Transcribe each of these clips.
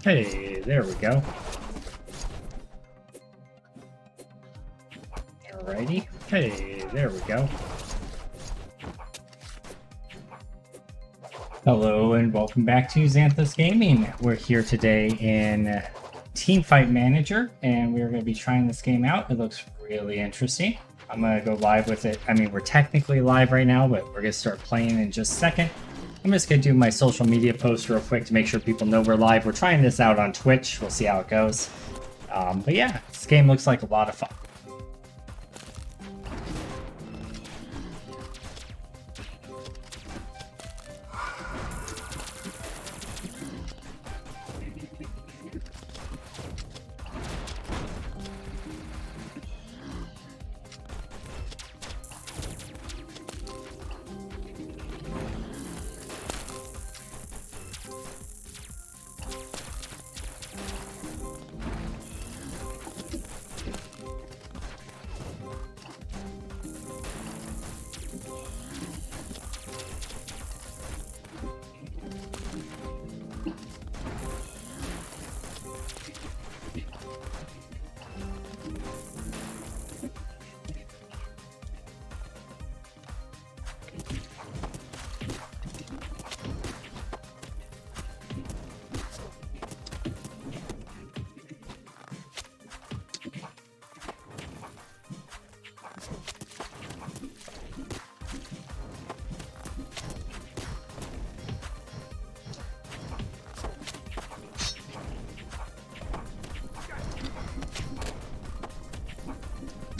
Hey, there we go. Alrighty. Hey, there we go. Hello and welcome back to Xanthus Gaming. We're here today in Teamfight Manager and we're going to be trying this game out. It looks really interesting. I'm going to go live with it. I mean, we're technically live right now, but we're going to start playing in just a second. I'm just going to do my social media post real quick to make sure people know we're live. We're trying this out on Twitch. We'll see how it goes. But yeah, this game looks like a lot of fun.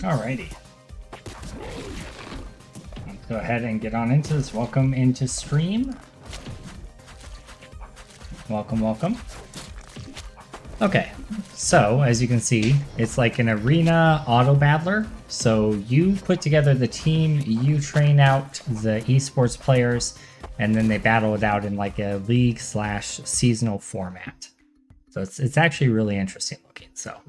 Alrighty. Let's go ahead and get on into this. Welcome into stream. Welcome, welcome. Okay, so as you can see, it's like an arena auto battler. So you put together the team, you train out the esports players, and then they battle it out in like a league/seasonal format. So it's actually really interesting looking. So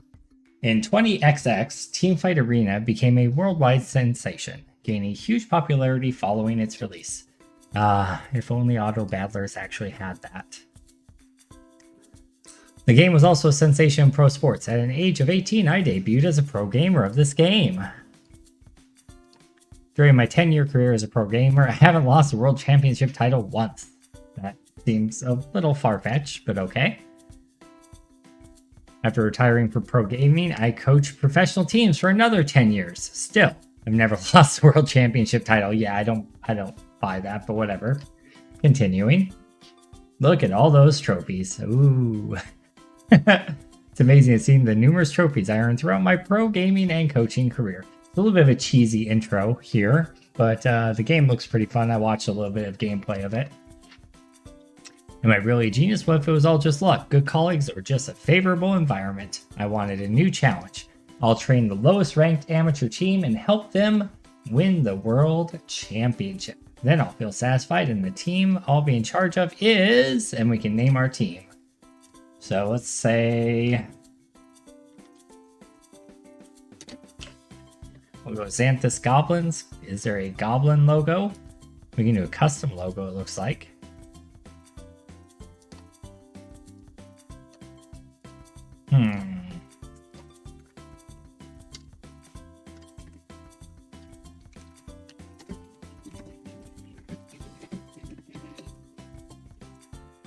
in 20XX, Teamfight Arena became a worldwide sensation, gaining huge popularity following its release. If only auto battlers actually had that. The game was also a sensation in pro sports. At an age of 18, I debuted as a pro gamer of this game. During my 10-year career as a pro gamer, I haven't lost a world championship title once. That seems a little far-fetched, but okay. After retiring from pro gaming, I coached professional teams for another 10 years. Still, I've never lost a world championship title. Yeah, I don't buy that, but whatever. Continuing. Look at all those trophies. Ooh. It's amazing to see the numerous trophies I earned throughout my pro gaming and coaching career. It's a little bit of a cheesy intro here, but the game looks pretty fun. I watched a little bit of gameplay of it. Am I really a genius? What if it was all just luck, good colleagues, or just a favorable environment? I wanted a new challenge. I'll train the lowest ranked amateur team and help them win the world championship. Then I'll feel satisfied, and the team I'll be in charge of is, and we can name our team. So let's say we'll go Xanthus Goblins. Is there a goblin logo? We can do a custom logo, it looks like.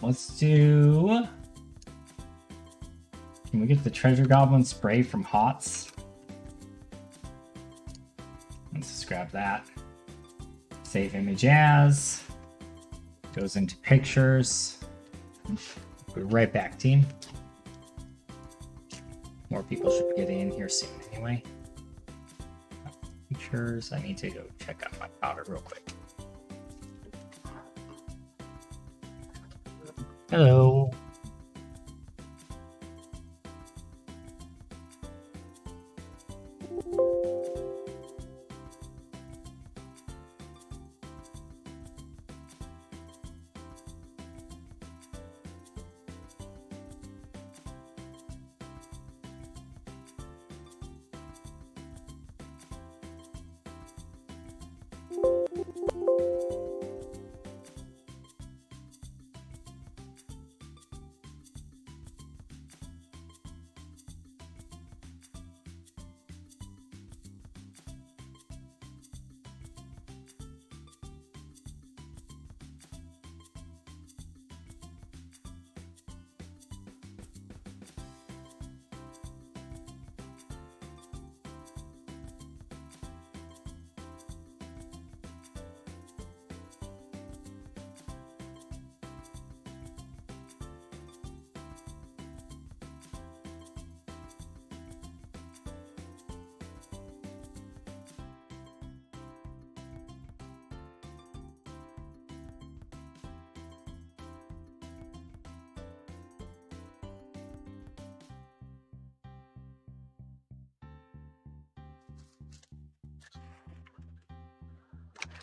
Let's do... Can we get the Treasure Goblin spray from HOTS? Let's just grab that. Save image as. Goes into pictures. Be right back, team. More people should be getting in here soon anyway. Pictures. I need to go check out my powder real quick. Hello.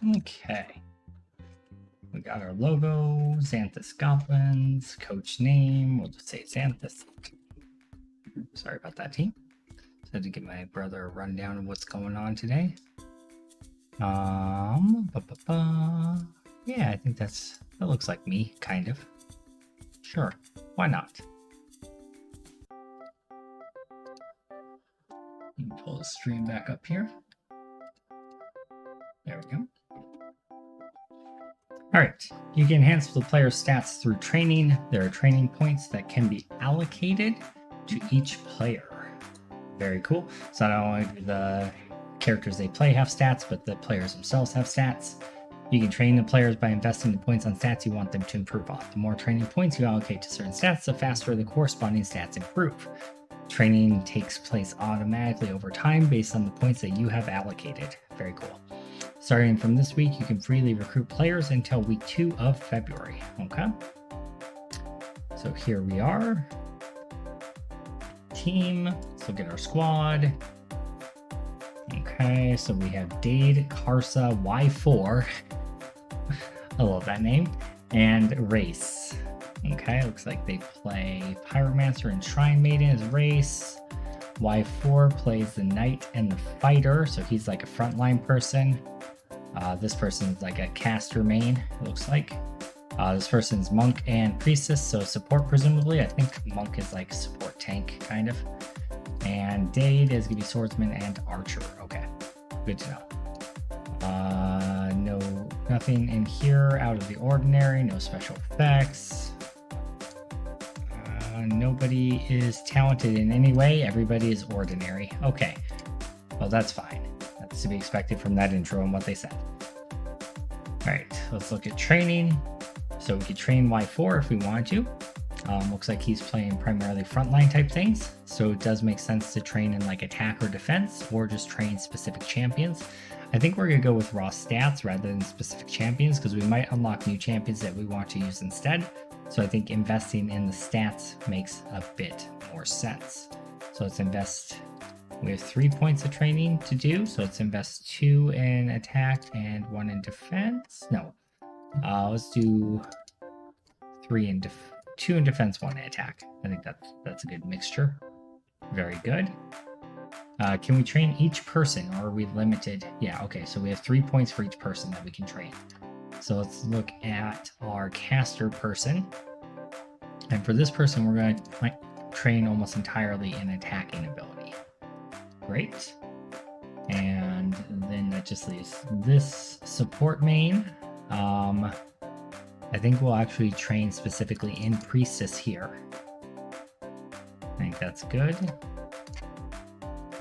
Okay. We got our logo, Xanthus Goblins, coach name, we'll just say Xanthus. Sorry about that, team. So I had to give my brother a rundown of what's going on today. Yeah, I think that looks like me, kind of. Sure, why not? You can pull the stream back up here. There we go. All right, you can enhance the player's stats through training. There are training points that can be allocated to each player. Very cool. So not only do the characters they play have stats, but the players themselves have stats. You can train the players by investing the points on stats you want them to improve on. The more training points you allocate to certain stats, the faster the corresponding stats improve. Training takes place automatically over time based on the points that you have allocated. Very cool. Starting from this week, you can freely recruit players until week 2 of February. Okay. So here we are. Team. Let's look at our squad. Okay, so we have Dade, Karsa, Y4. I love that name. And Race. Okay, looks like they play Pyromancer and Shrine Maiden as Race. Y4 plays the Knight and the Fighter, so he's like a frontline person. This person's like a caster main, it looks like. This person's Monk and Priestess, so support presumably. I think Monk is like support tank, kind of. And Dade is going to be Swordsman and Archer. Okay, good to know. Nothing in here out of the ordinary, no special effects. Nobody is talented in any way, everybody is ordinary. Okay, well that's fine. That's to be expected from that intro and what they said. Alright, let's look at training. So we could train Y4 if we wanted to. Looks like he's playing primarily frontline type things, so it does make sense to train in like attack or defense, or just train specific champions. I think we're going to go with raw stats rather than specific champions, because we might unlock new champions that we want to use instead. So I think investing in the stats makes a bit more sense. So let's invest. We have 3 points of training to do, so let's invest 2 in attack and 1 in defense. No, let's do 3 in 2 in defense, 1 in attack. I think that's a good mixture. Very good. Can we train each person, or are we limited? Yeah, okay, so we have 3 points for each person that we can train. So let's look at our caster person. And for this person, we're going to train almost entirely in attacking ability. Great. And then that just leaves this support main. I think we'll actually train specifically in Priestess here. I think that's good.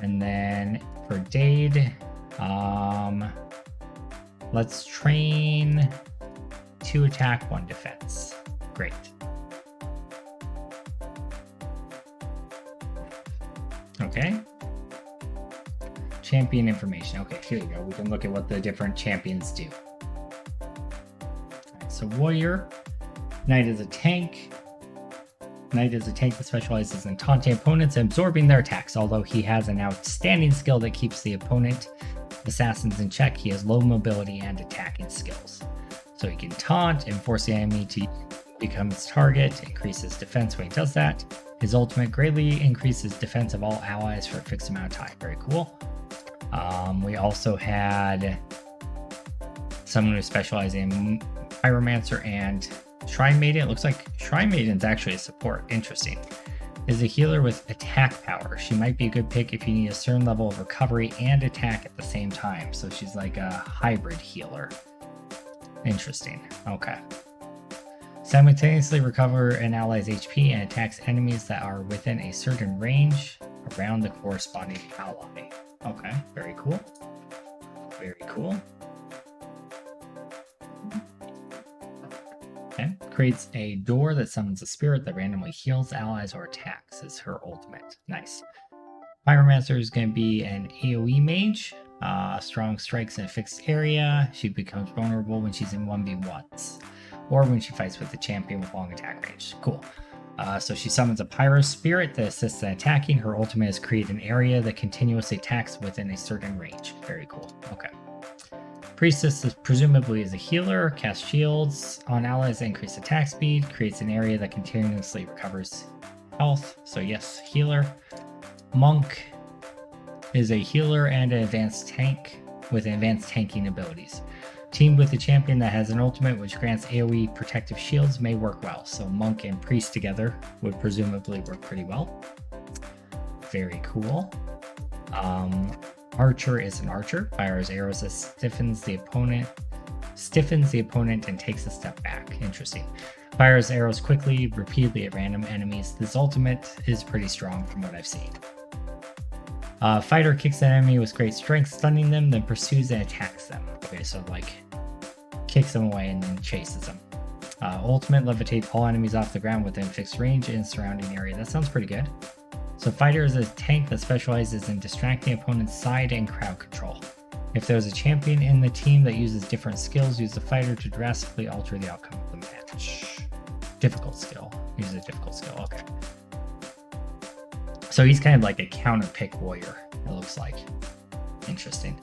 And then for Dade, let's train 2 attack, 1 defense. Great. Okay. Champion information. Okay, here we go. We can look at what the different champions do. Right, so Warrior. Knight is a tank. Knight is a tank that specializes in taunting opponents and absorbing their attacks. Although he has an outstanding skill that keeps the opponent assassins in check, he has low mobility and attacking skills. So he can taunt and force the enemy to become its target, increases defense when he does that. His ultimate greatly increases defense of all allies for a fixed amount of time. Very cool. We also had someone who specializes in Pyromancer and Shrine Maiden. It looks like Shrine Maiden's actually a support. Interesting. Is a healer with attack power. She might be a good pick if you need a certain level of recovery and attack at the same time. So she's like a hybrid healer. Interesting. Okay. Simultaneously recover an ally's HP and attacks enemies that are within a certain range around the corresponding ally. Okay, very cool. Very cool. Okay. Creates a door that summons a spirit that randomly heals allies or attacks is her ultimate. Nice. Pyromancer is going to be an AoE mage. Strong strikes in a fixed area. She becomes vulnerable when she's in 1v1s. Or when she fights with the champion with long attack range. Cool. So she summons a pyro spirit that assists in attacking. Her ultimate is create an area that continuously attacks within a certain range. Very cool. Okay. Priestess is presumably is a healer, casts shields on allies, increase attack speed, creates an area that continuously recovers health. So yes, healer. Monk is a healer and an advanced tank with advanced tanking abilities. Teamed with a champion that has an ultimate which grants AoE protective shields may work well. So Monk and Priest together would presumably work pretty well. Very cool. Archer is an archer. Fires arrows that stiffens the opponent and takes a step back. Interesting. Fires arrows quickly, repeatedly at random enemies. This ultimate is pretty strong from what I've seen. Fighter kicks an enemy with great strength, stunning them, then pursues and attacks them. Okay, so like kicks them away and then chases them. Ultimate levitates all enemies off the ground within fixed range in surrounding area. That sounds pretty good. So Fighter is a tank that specializes in distracting opponents' side and crowd control. If there's a champion in the team that uses different skills, use the Fighter to drastically alter the outcome of the match. Difficult skill. Use a difficult skill. Okay. So he's kind of like a counter pick warrior, it looks like. Interesting.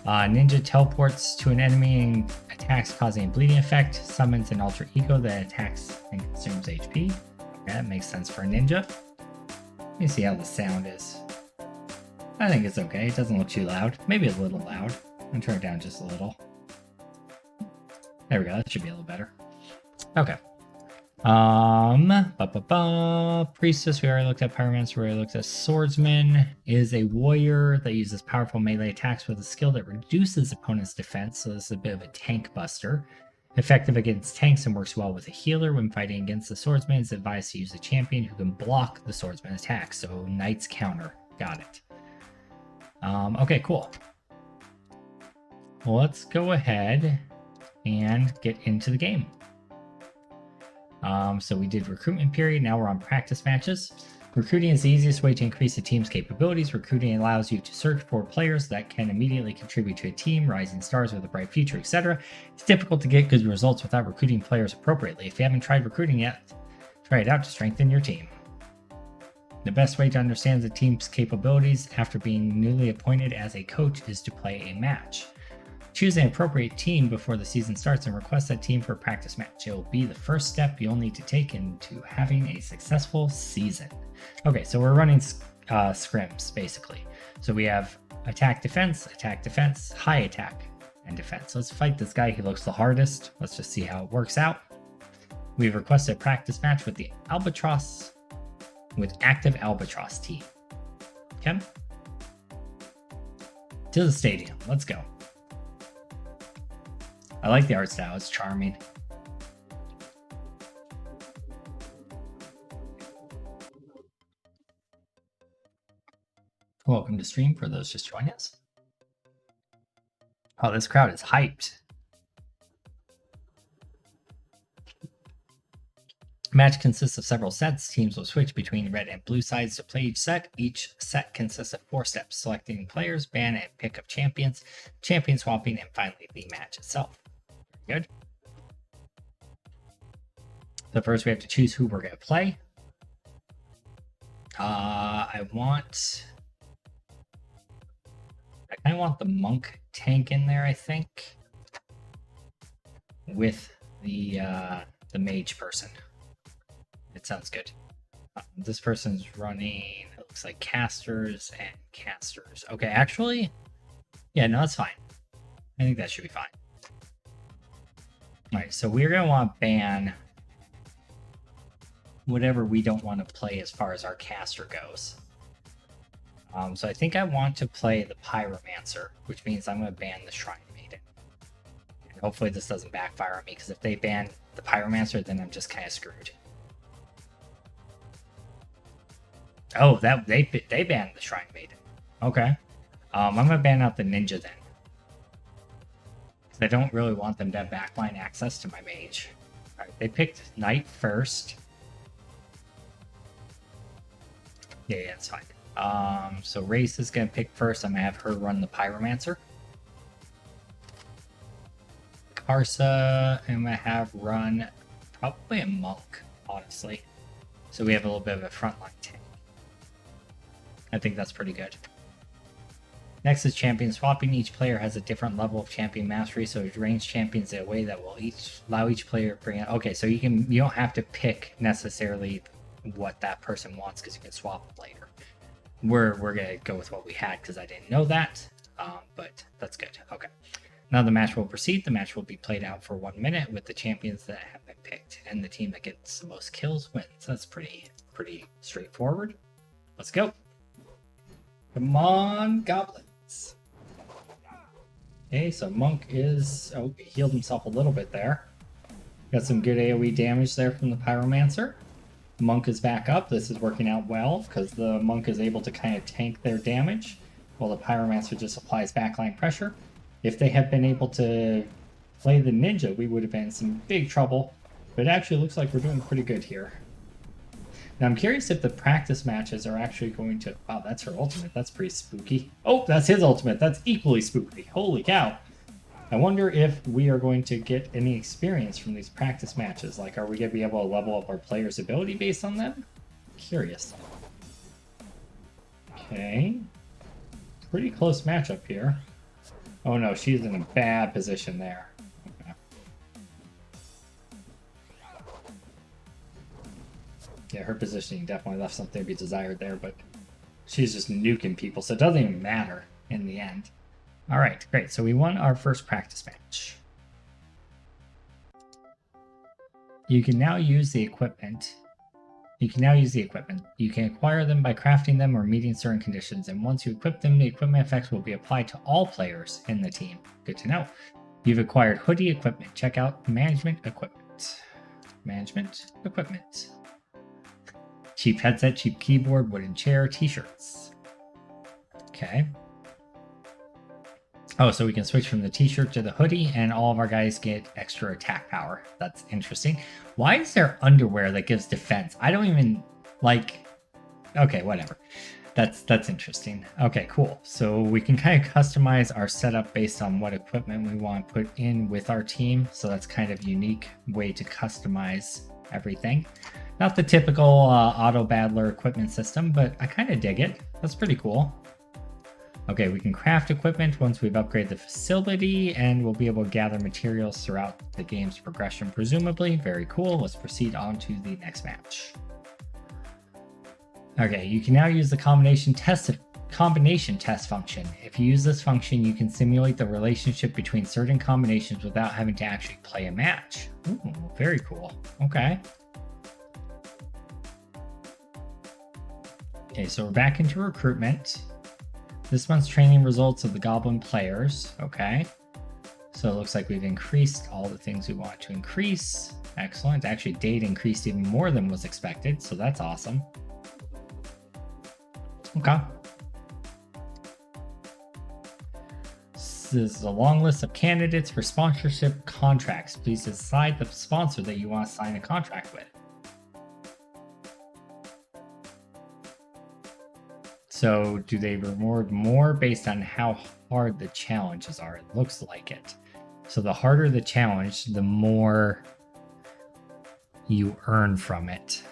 Ninja teleports to an enemy and attacks, causing a bleeding effect. Summons an alter ego that attacks and consumes HP. Okay, that makes sense for a ninja. Let me see how the sound is. I think it's okay. It doesn't look too loud. Maybe a little loud. I'll turn it down just a little. There we go. That should be a little better. Okay. Priestess, we already looked at. Pyromancer, we already looked at. Swordsman is a warrior that uses powerful melee attacks with a skill that reduces opponent's defense, so this is a bit of a tank buster. Effective against tanks and works well with a healer. When fighting against the swordsman, it's advised to use a champion who can block the swordsman attack, so knight's counter. Got it. Okay, cool. Well, let's go ahead and get into the game. So we did recruitment period, now we're on practice matches. Recruiting is the easiest way to increase a team's capabilities. Recruiting allows you to search for players that can immediately contribute to a team, rising stars with a bright future, etc. It's difficult to get good results without recruiting players appropriately. If you haven't tried recruiting yet, try it out to strengthen your team. The best way to understand the team's capabilities after being newly appointed as a coach is to play a match. Choose an appropriate team before the season starts and request that team for a practice match. It will be the first step you'll need to take into having a successful season. Okay, so we're running scrims, basically. So we have attack, defense, high attack, and defense. Let's fight this guy. He looks the hardest. Let's just see how it works out. We've requested a practice match with the active Albatross team. Okay? To the stadium. Let's go. I like the art style. It's charming. Welcome to stream for those just joining us. Oh, this crowd is hyped. Match consists of several sets. Teams will switch between red and blue sides to play each set. Each set consists of 4 steps: selecting players, ban and pick up champions, champion swapping, and finally the match itself. Good. So first we have to choose who we're going to play. I kind of want the monk tank in there, I think, with the mage person. It sounds good. This person's running, it looks like casters and casters. Okay, actually, yeah, no, that's fine. I think that should be fine. All right, so we're going to want to ban whatever we don't want to play as far as our caster goes. So I think I want to play the Pyromancer, which means I'm going to ban the Shrine Maiden. And hopefully this doesn't backfire on me, because if they ban the Pyromancer, then I'm just kind of screwed. Oh, they banned the Shrine Maiden. Okay. I'm going to ban out the Ninja then. I don't really want them to have backline access to my mage. Alright, they picked Knight first. Yeah, it's fine. So Race is going to pick first. I'm going to have her run the Pyromancer. Karsa, I'm going to have run probably a Monk, honestly. So we have a little bit of a frontline tank. I think that's pretty good. Next is champion swapping. Each player has a different level of champion mastery, so range champions in a way that will allow each player to bring it. Okay, so you don't have to pick necessarily what that person wants because you can swap them later. We're gonna go with what we had because I didn't know that, but that's good. Okay, now the match will proceed. The match will be played out for 1 minute with the champions that have been picked, and the team that gets the most kills wins. That's pretty straightforward. Let's go. Come on, goblins. Okay, so Monk is... Oh, he healed himself a little bit there. Got some good AoE damage there from the Pyromancer. Monk is back up. This is working out well because the Monk is able to kind of tank their damage while the Pyromancer just applies backline pressure. If they had been able to play the Ninja, we would have been in some big trouble. But it actually looks like we're doing pretty good here. Now, I'm curious if the practice matches are actually going to... Wow, that's her ultimate. That's pretty spooky. Oh, that's his ultimate. That's equally spooky. Holy cow. I wonder if we are going to get any experience from these practice matches. Like, are we going to be able to level up our players' ability based on them? Curious. Okay. Pretty close matchup here. Oh, no. She's in a bad position there. Yeah, her positioning definitely left something to be desired there, but she's just nuking people, so it doesn't even matter in the end. All right, great. So we won our first practice match. You can now use the equipment. You can acquire them by crafting them or meeting certain conditions, and once you equip them, the equipment effects will be applied to all players in the team. Good to know. You've acquired hoodie equipment. Check out management equipment. Management equipment. Cheap headset, cheap keyboard, wooden chair, t-shirts. Okay. Oh, so we can switch from the t-shirt to the hoodie, and all of our guys get extra attack power. That's interesting. Why is there underwear that gives defense? I don't even like... Okay, whatever. That's interesting. Okay, cool. So we can kind of customize our setup based on what equipment we want to put in with our team. So that's kind of a unique way to customize everything. Not the typical auto battler equipment system, but I kind of dig it. That's pretty cool. Okay, we can craft equipment once we've upgraded the facility, and we'll be able to gather materials throughout the game's progression, presumably. Very cool. Let's proceed on to the next match. Okay, you can now use the combination test function. If you use this function, you can simulate the relationship between certain combinations without having to actually play a match. Ooh, very cool. Okay. Okay, so we're back into recruitment. This month's training results of the Goblin players. Okay. So it looks like we've increased all the things we want to increase. Excellent. Actually, date increased even more than was expected, so that's awesome. Okay. This is a long list of candidates for sponsorship contracts. Please decide the sponsor that you want to sign a contract with. So do they reward more based on how hard the challenges are? It looks like it. So the harder the challenge, the more you earn from it.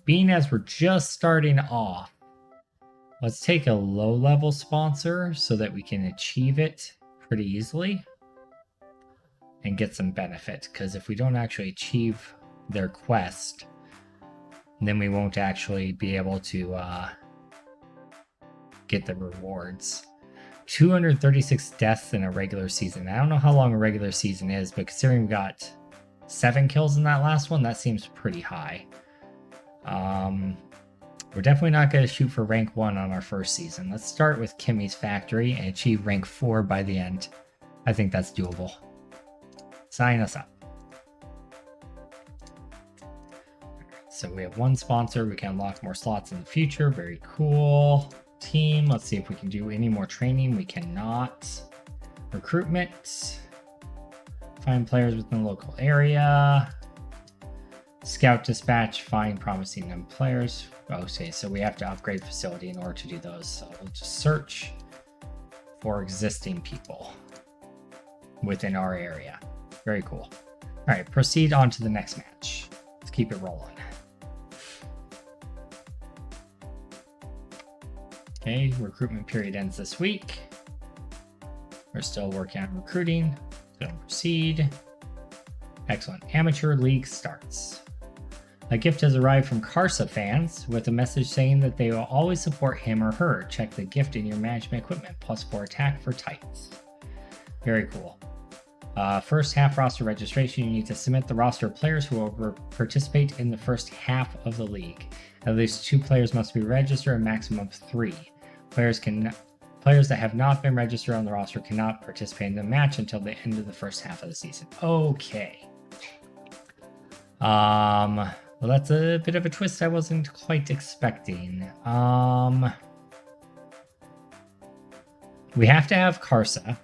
Being as we're just starting off, let's take a low-level sponsor so that we can achieve it pretty easily and get some benefit. Because if we don't actually achieve their quest, then we won't actually be able to get the rewards. 236 deaths in a regular season. I don't know how long a regular season is, but considering we got 7 kills in that last one, that seems pretty high. We're definitely not going to shoot for rank 1 on our first season. Let's start with Kimmy's factory and achieve rank 4 by the end. I think that's doable. Sign us up. So we have 1 sponsor. We can unlock more slots in the future. Very cool. Team. Let's see if we can do any more training. We cannot. Recruitment. Find players within the local area. Scout dispatch. Find promising young players. Okay, so we have to upgrade facility in order to do those. So we'll just search for existing people within our area. Very cool. All right, proceed on to the next match. Let's keep it rolling. Okay, recruitment period ends this week. We're still working on recruiting. Going to proceed. Excellent. Amateur league starts. A gift has arrived from Karsa fans with a message saying that they will always support him or her. Check the gift in your management equipment. +4 attack for Titans. Very cool. First half roster registration. You need to submit the roster of players who will participate in the first half of the league. At least 2 players must be registered, a maximum of 3. Players that have not been registered on the roster cannot participate in the match until the end of the first half of the season. Okay. Well, that's a bit of a twist I wasn't quite expecting. We have to have Karsa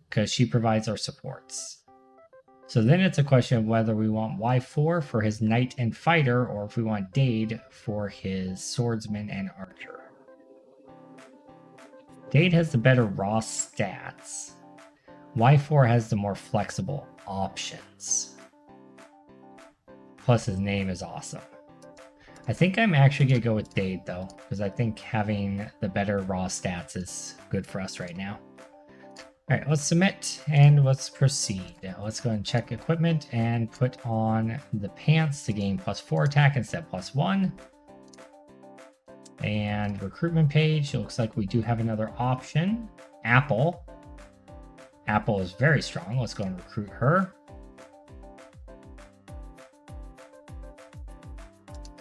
because she provides our supports. So then it's a question of whether we want Y4 for his knight and fighter, or if we want Dade for his swordsman and archer. Dade has the better raw stats. Y4 has the more flexible options. Plus his name is awesome. I think I'm actually going to go with Dade though, because I think having the better raw stats is good for us right now. All right, let's submit and let's proceed. Let's go and check equipment and put on the pants to gain +4 attack instead of +1. And recruitment page, it looks like we do have another option. Apple. Apple is very strong. Let's go and recruit her.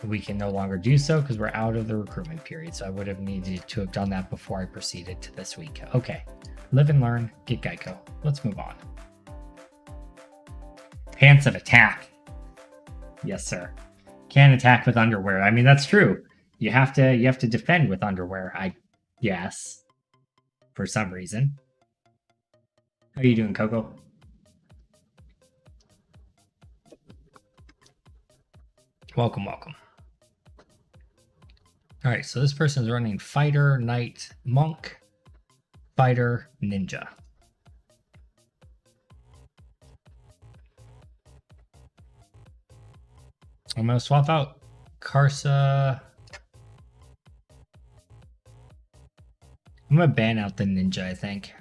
We can no longer do so because we're out of the recruitment period. So I would have needed to have done that before I proceeded to this week. Okay. Live and learn, get Geico. Let's move on. Pants of attack. Yes, sir. Can't attack with underwear. I mean, that's true. You have to defend with underwear, I guess. For some reason. How are you doing, Coco? Welcome, welcome. Alright, so this person's running fighter, knight, monk, fighter, ninja. I'm going to swap out Karsa. I'm going to ban out the ninja, I think.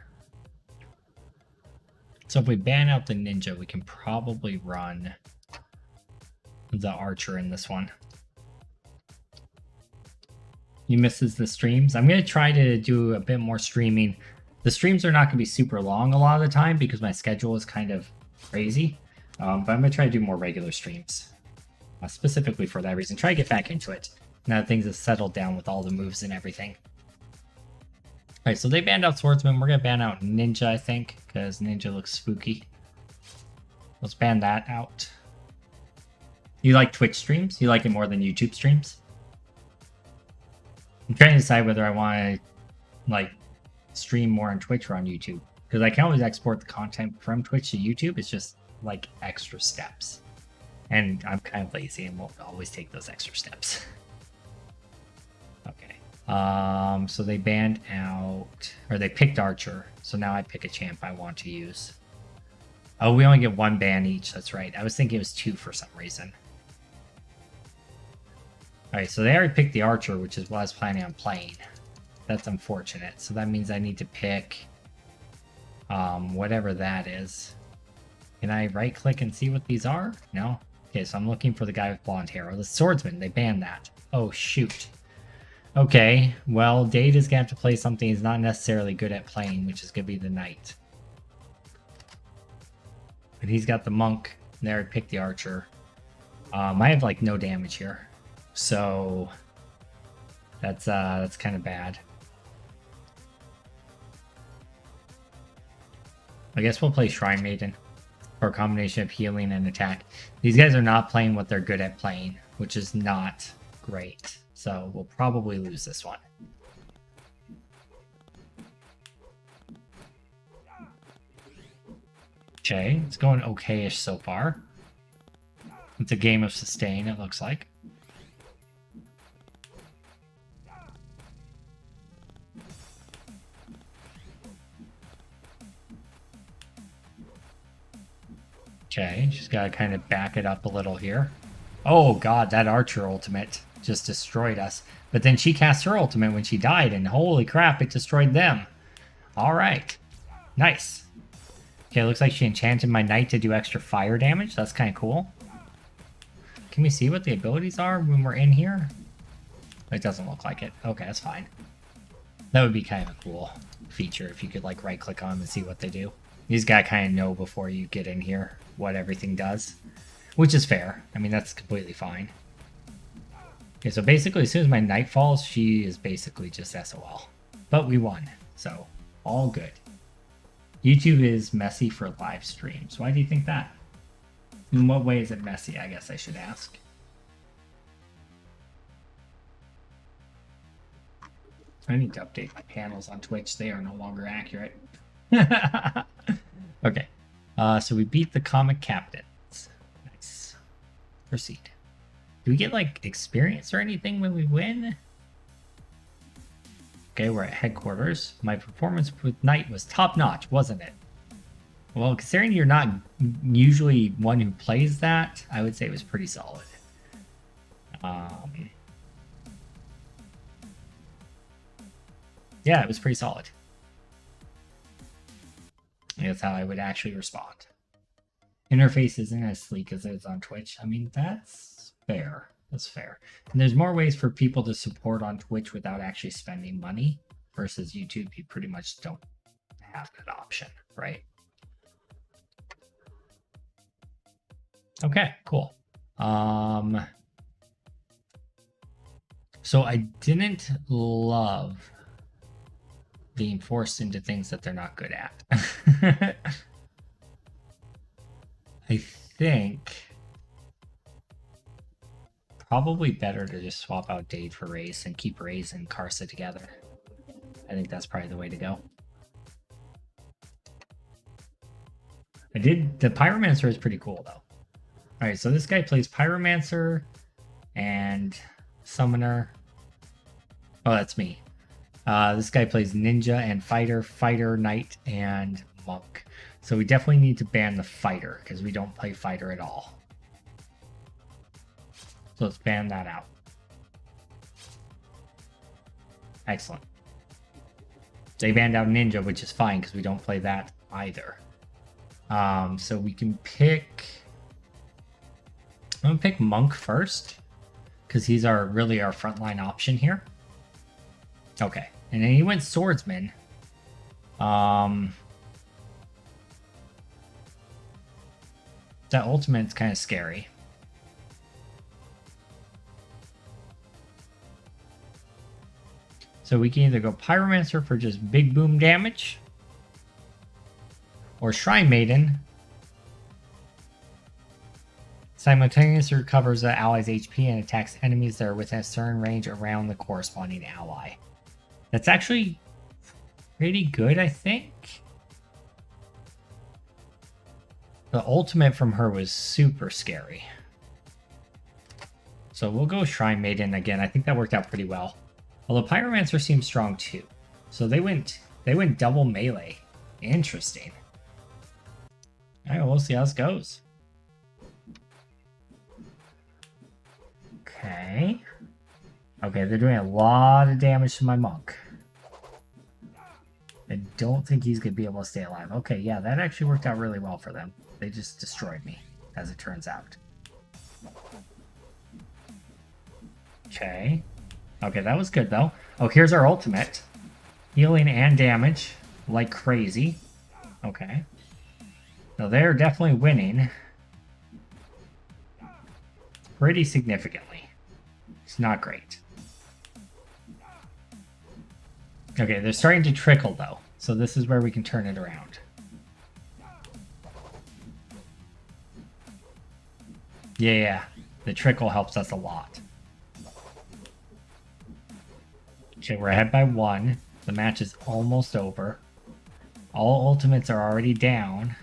So if we ban out the ninja, we can probably run the archer in this one. He misses the streams. I'm going to try to do a bit more streaming. The streams are not going to be super long a lot of the time because my schedule is kind of crazy. But I'm going to try to do more regular streams. Specifically for that reason. Try to get back into it. Now that things have settled down with all the moves and everything. Alright, so they banned out Swordsman. We're going to ban out Ninja, I think. Because Ninja looks spooky. Let's ban that out. You like Twitch streams? You like it more than YouTube streams? I'm trying to decide whether I want to like stream more on Twitch or on YouTube. Because I can always export the content from Twitch to YouTube. It's just like extra steps. And I'm kind of lazy and won't always take those extra steps. Okay. So they banned out, or they picked Archer. So now I pick a champ I want to use. Oh, we only get 1 ban each. That's right. I was thinking it was 2 for some reason. Alright, so they already picked the Archer, which is what I was planning on playing. That's unfortunate. So that means I need to pick whatever that is. Can I right click and see what these are? No? Okay, so I'm looking for the guy with blonde hair. Or the swordsman. They banned that. Oh, shoot. Okay, well, Dade is going to have to play something he's not necessarily good at playing, which is going to be the knight. And he's got the monk. There, I picked the archer. I have, like, no damage here. So, that's kind of bad. I guess we'll play Shrine Maiden. For a combination of healing and attack. These guys are not playing what they're good at playing, which is not great. So we'll probably lose this one. Okay, it's going okay-ish so far. It's a game of sustain, it looks like. Okay, she's got to kind of back it up a little here. Oh god, that archer ultimate just destroyed us. But then she cast her ultimate when she died, and holy crap, it destroyed them. Alright. Nice. Okay, it looks like she enchanted my knight to do extra fire damage. That's kind of cool. Can we see what the abilities are when we're in here? It doesn't look like it. Okay, that's fine. That would be kind of a cool feature if you could like right click on them and see what they do. You just gotta kind of know before you get in here what everything does, which is fair. I mean, that's completely fine. Okay, so basically as soon as my knight falls, she is basically just SOL. But we won, so all good. YouTube is messy for live streams. Why do you think that? In what way is it messy, I guess I should ask. I need to update my panels on Twitch. They are no longer accurate. Okay. So we beat the comic captains. Nice. Proceed. Do we get, like, experience or anything when we win? Okay, we're at headquarters. My performance with Knight was top-notch, wasn't it? Well, considering you're not usually one who plays that, I would say it was pretty solid. Yeah, it was pretty solid. That's how I would actually respond. Interface isn't as sleek as it is on Twitch. I mean, that's fair. That's fair. And there's more ways for people to support on Twitch without actually spending money versus YouTube. You pretty much don't have that option, right? Okay, cool. So I didn't love being forced into things that they're not good at. I think probably better to just swap out Dade for Raze and keep Raze and Karsa together. I think that's probably the way to go. The Pyromancer is pretty cool though. Alright, so this guy plays Pyromancer and Summoner. Oh, that's me. This guy plays Ninja and Fighter, Knight, and Monk. So we definitely need to ban the Fighter because we don't play Fighter at all. So let's ban that out. Excellent. They banned out Ninja, which is fine because we don't play that either. So we can pick... I'm going to pick Monk first because he's really our frontline option here. Okay, and then he went Swordsman. That ultimate's kind of scary. So we can either go Pyromancer for just big boom damage, or Shrine Maiden simultaneously recovers the ally's HP and attacks enemies that are within a certain range around the corresponding ally. That's actually pretty good, I think. The ultimate from her was super scary. So we'll go Shrine Maiden again. I think that worked out pretty well. Although Pyromancer seems strong too. So they went double melee. Interesting. Alright, we'll see how this goes. Okay. Okay, they're doing a lot of damage to my Monk. I don't think he's going to be able to stay alive. Okay, yeah, that actually worked out really well for them. They just destroyed me, as it turns out. Okay. Okay, that was good, though. Oh, here's our ultimate. Healing and damage, like crazy. Okay. Now, they're definitely winning. Pretty significantly. It's not great. Okay, they're starting to trickle, though. So this is where we can turn it around. Yeah, the trickle helps us a lot. Okay, we're ahead by 1. The match is almost over. All ultimates are already down.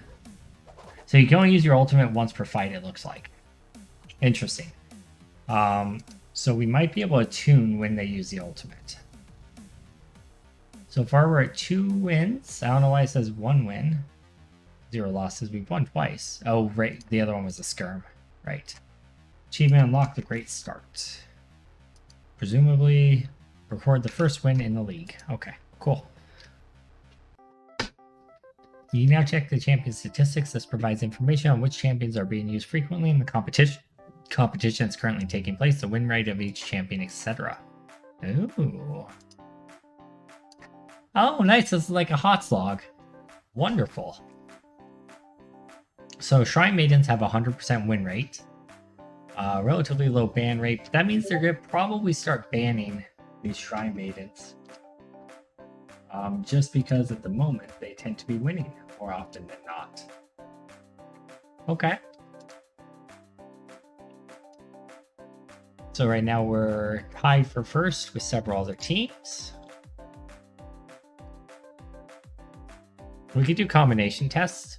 So you can only use your ultimate once per fight, it looks like. Interesting. So we might be able to tune when they use the ultimate. So far we're at 2 wins. I don't know why it says 1 win. 0 losses. We've won twice. Oh, right. The other one was a skirm. Right. Achievement unlocked, the great start. Presumably record the first win in the league. Okay, cool. You now check the champion statistics. This provides information on which champions are being used frequently in the competition. Competition is currently taking place, the win rate of each champion, etc. Ooh. Oh, nice. This is like a hot slog. Wonderful. So Shrine Maidens have a 100% win rate. Relatively low ban rate. But that means they're going to probably start banning these Shrine Maidens. Just because at the moment they tend to be winning more often than not. Okay. So right now we're tied for first with several other teams. We could do combination tests.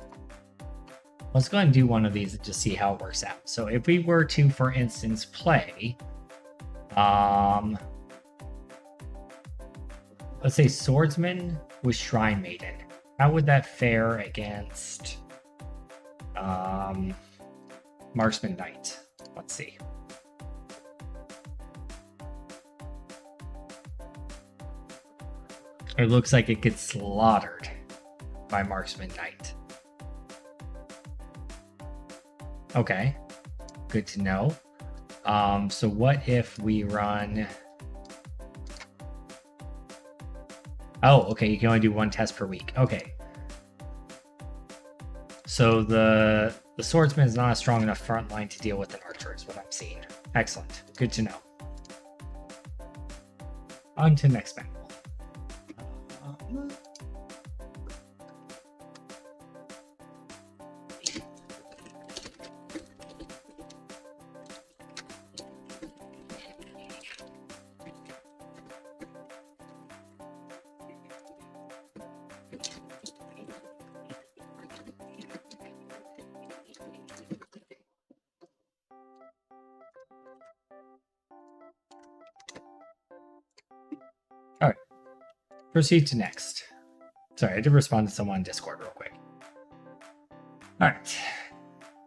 Let's go ahead and do one of these and just see how it works out. So if we were to, for instance, play, let's say Swordsman with Shrine Maiden. How would that fare against Marksman Knight? Let's see. It looks like it gets slaughtered by Marksman Knight. Okay, good to know. So what if we run... Oh, okay, you can only do one test per week. Okay. So the Swordsman is not a strong enough front line to deal with an Archer, is what I'm seeing. Excellent. Good to know. On to next battle. Alright. Proceed to next. Sorry, I did respond to someone on Discord real quick. Alright.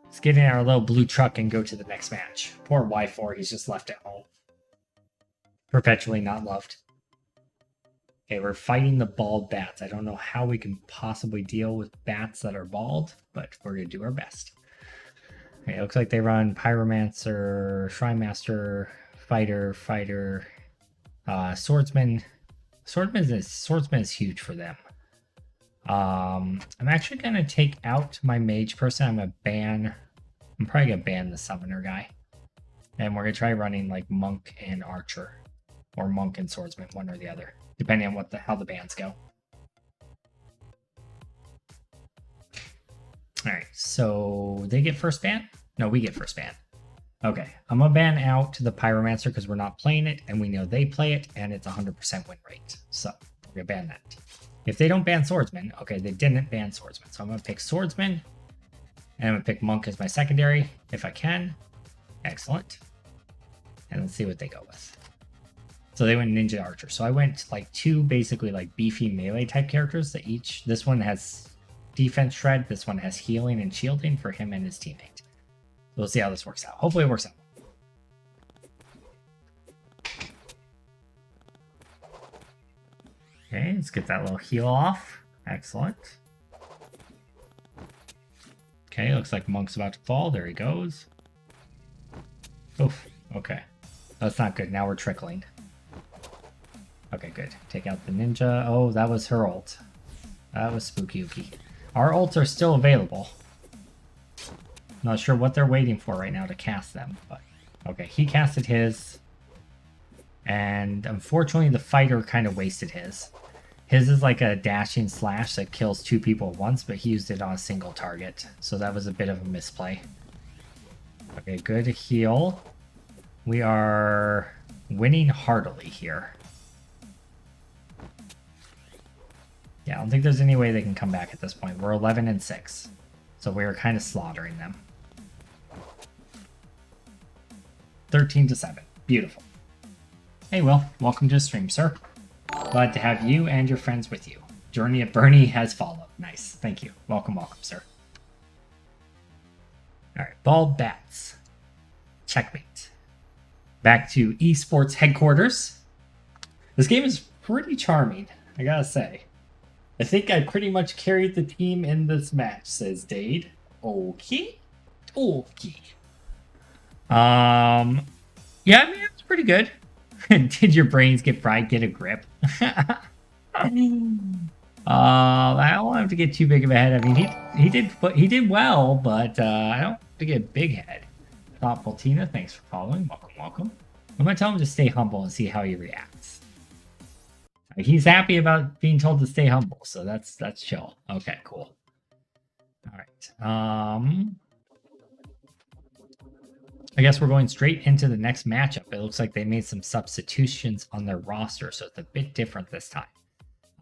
Let's get in our little blue truck and go to the next match. Poor Y4, he's just left at home. Perpetually not loved. Okay, we're fighting the bald bats. I don't know how we can possibly deal with bats that are bald, but we're going to do our best. Okay, it looks like they run Pyromancer, Shrine Master, Fighter, Swordsman. Swordsman is huge for them. I'm actually going to take out my mage person. I'm probably going to ban the summoner guy. And we're going to try running like monk and archer. Or monk and swordsman, one or the other. Depending on how the bans go. Alright, so they get first ban? No, we get first ban. Okay, I'm going to ban out the Pyromancer because we're not playing it, and we know they play it, and it's 100% win rate. So, we're going to ban that. If they don't ban Swordsman, okay, they didn't ban Swordsman. So I'm going to pick Swordsman, and I'm going to pick Monk as my secondary, if I can. Excellent. And let's see what they go with. So they went Ninja Archer. So I went like two basically like beefy melee type characters that each, this one has defense shred, this one has healing and shielding for him and his teammate. So we'll see how this works out. Hopefully it works out. Okay, let's get that little heal off. Excellent. Okay, looks like Monk's about to fall. There he goes. Oof, okay. That's not good. Now we're trickling. Okay, good. Take out the ninja. Oh, that was her ult. That was spooky. Our ults are still available. Not sure what they're waiting for right now to cast them, but okay, he casted his. And unfortunately, the fighter kind of wasted his. His is like a dashing slash that kills two people at once, but he used it on a single target. So that was a bit of a misplay. Okay, good heal. We are winning heartily here. Yeah, I don't think there's any way they can come back at this point. We're 11-6. So we're kind of slaughtering them. 13-7. Beautiful. Hey, Will. Welcome to the stream, sir. Glad to have you and your friends with you. Journey at Bernie has followed. Nice. Thank you. Welcome, sir. Alright, bald bats. Checkmate. Back to esports headquarters. This game is pretty charming, I gotta say. I think I pretty much carried the team in this match, says Dade. Okay. Okay. Yeah, I mean, it's pretty good. Did your brains get fried? Get a grip. I don't have to get too big of a head. I mean, he did well, but I don't have to get a big head. Thoughtful Tina, thanks for following. Welcome, welcome. I'm gonna tell him to stay humble and see how he reacts. He's happy about being told to stay humble, so that's chill. Okay, cool. All right. I guess we're going straight into the next matchup. It looks like they made some substitutions on their roster, so it's a bit different this time.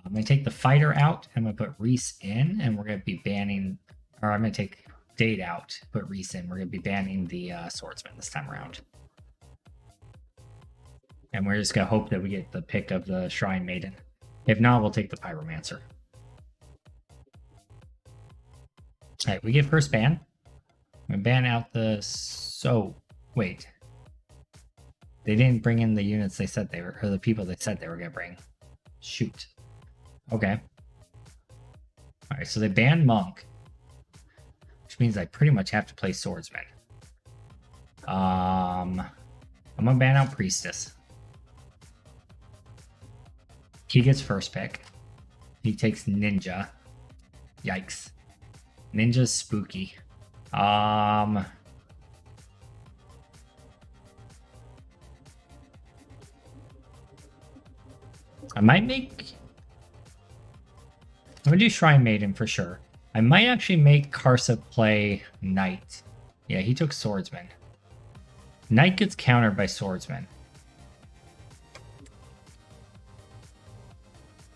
I'm going to take the fighter out. I'm going to put Reese in, and we're going to be banning, or I'm going to take Dade out, put Reese in. We're going to be banning the swordsman this time around. And we're just going to hope that we get the pick of the Shrine Maiden. If not, we'll take the Pyromancer. All right, we get first ban. I'm going to ban out the... So, wait. They didn't bring in the units they said they were, or the people they said they were going to bring. Shoot. Okay. All right, so they banned Monk, which means I pretty much have to play Swordsman. I'm gonna ban out Priestess. He gets first pick. He takes Ninja. Yikes. Ninja's spooky. I might make... I'm gonna do Shrine Maiden for sure. I might actually make Karsa play Knight. Yeah, he took Swordsman. Knight gets countered by Swordsman.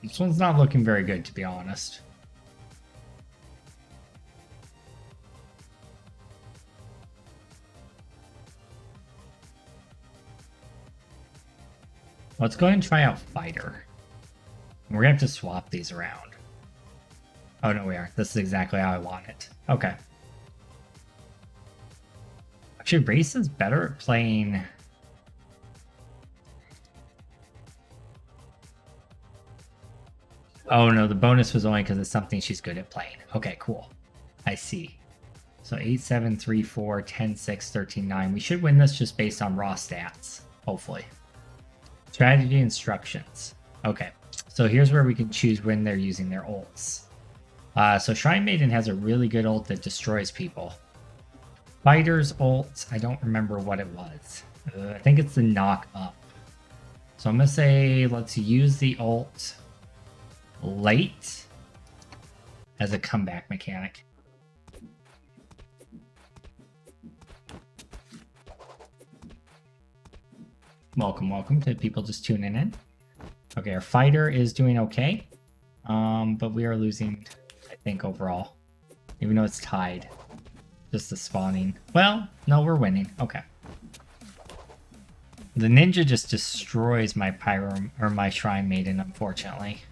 This one's not looking very good, to be honest. Let's go ahead and try out Fighter. We're gonna have to swap these around. Oh, no, we are. This is exactly how I want it. Okay. Actually, Race is better at playing... Oh, no, the bonus was only because it's something she's good at playing. Okay, cool. I see. So 8, 7, 3, 4, 10, 6, 13, 9. We should win this just based on raw stats, hopefully. Strategy instructions. Okay, so here's where we can choose when they're using their ults. So Shrine Maiden has a really good ult that destroys people. Fighter's ult, I don't remember what it was. I think it's the knock up. So I'm going to say let's use the ult late as a comeback mechanic. Welcome, welcome to people just tuning in. Okay, our fighter is doing okay. But we are losing, I think, overall. Even though it's tied. Just the spawning. Well, no, we're winning. Okay. The ninja just destroys my pyro or my Shrine Maiden, unfortunately.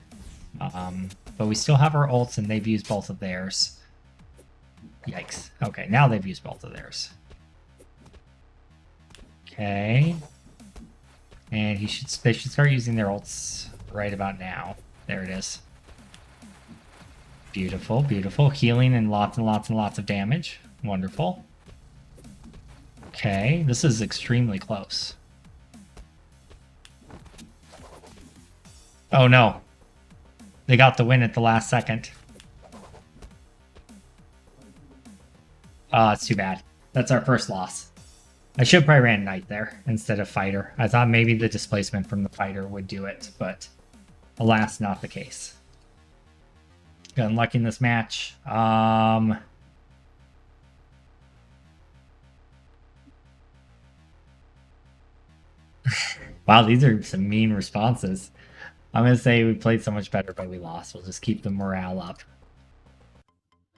But we still have our ults and they've used both of theirs. Yikes. Okay, now they've used both of theirs. Okay. And they should start using their ults right about now. There it is. Beautiful, beautiful. Healing and lots of damage. Wonderful. Okay, this is extremely close. Oh no. They got the win at the last second. It's too bad. That's our first loss. I should probably ran Knight there instead of Fighter. I thought maybe the displacement from the Fighter would do it, but alas, not the case. Got unlucky in this match. Wow, these are some mean responses. I'm going to say we played so much better, but we lost. We'll just keep the morale up.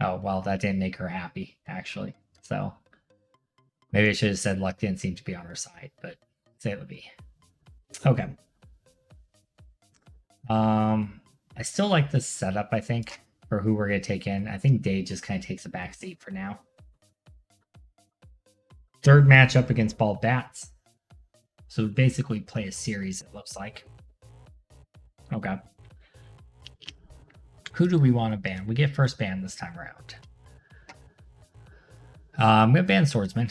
Oh, well, that didn't make her happy, actually. So maybe I should have said luck didn't seem to be on her side, but say it would be. Okay. I still like this setup, I think, for who we're going to take in. I think Dade just kind of takes a back seat for now. Third matchup against Bald Bats. So we basically play a series, it looks like. Okay. Who do we want to ban? We get first ban this time around. I'm going to ban Swordsman.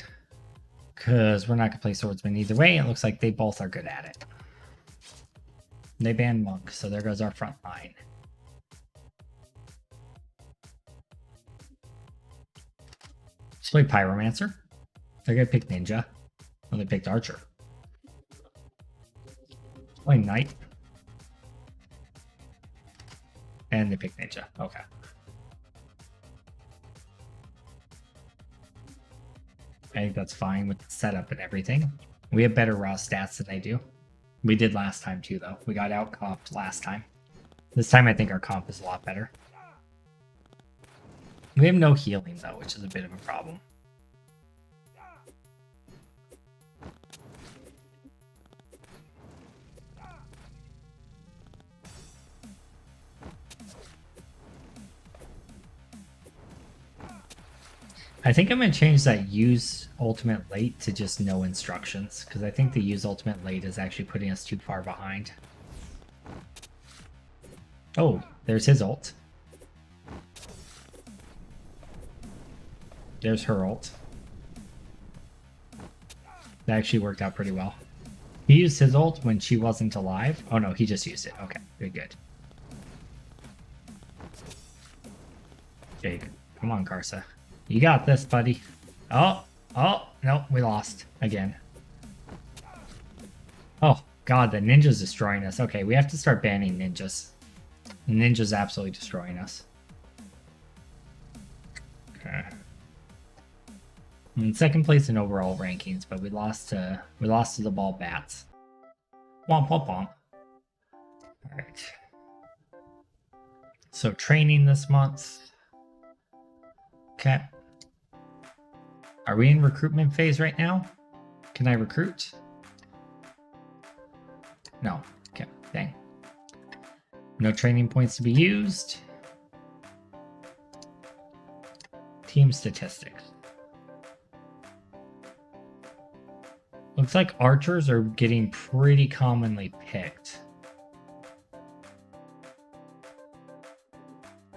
Because we're not going to play Swordsman either way. It looks like they both are good at it. They banned Monk, so there goes our front line. Let's play Pyromancer. They're going to pick Ninja. Oh, they picked Archer. Play Knight. And they picked Ninja. Okay. I think that's fine with the setup and everything. We have better raw stats than they do. We did last time too, though. We got out-comped last time. This time I think our comp is a lot better. We have no healing, though, which is a bit of a problem. I think I'm going to change that use ultimate late to just no instructions, because I think the use ultimate late is actually putting us too far behind. Oh, there's his ult. There's her ult. That actually worked out pretty well. He used his ult when she wasn't alive. Oh no, he just used it. Okay, good. Jake, come on, Karsa. You got this, buddy. Oh, no, we lost again. Oh, God, the ninja's destroying us. Okay, we have to start banning ninjas. The ninja's absolutely destroying us. Okay. In second place in overall rankings, but we lost to the ball bats. Womp womp womp. All right. So training this month. Okay. Are we in recruitment phase right now? Can I recruit? No. Okay, dang. No training points to be used. Team statistics. Looks like archers are getting pretty commonly picked.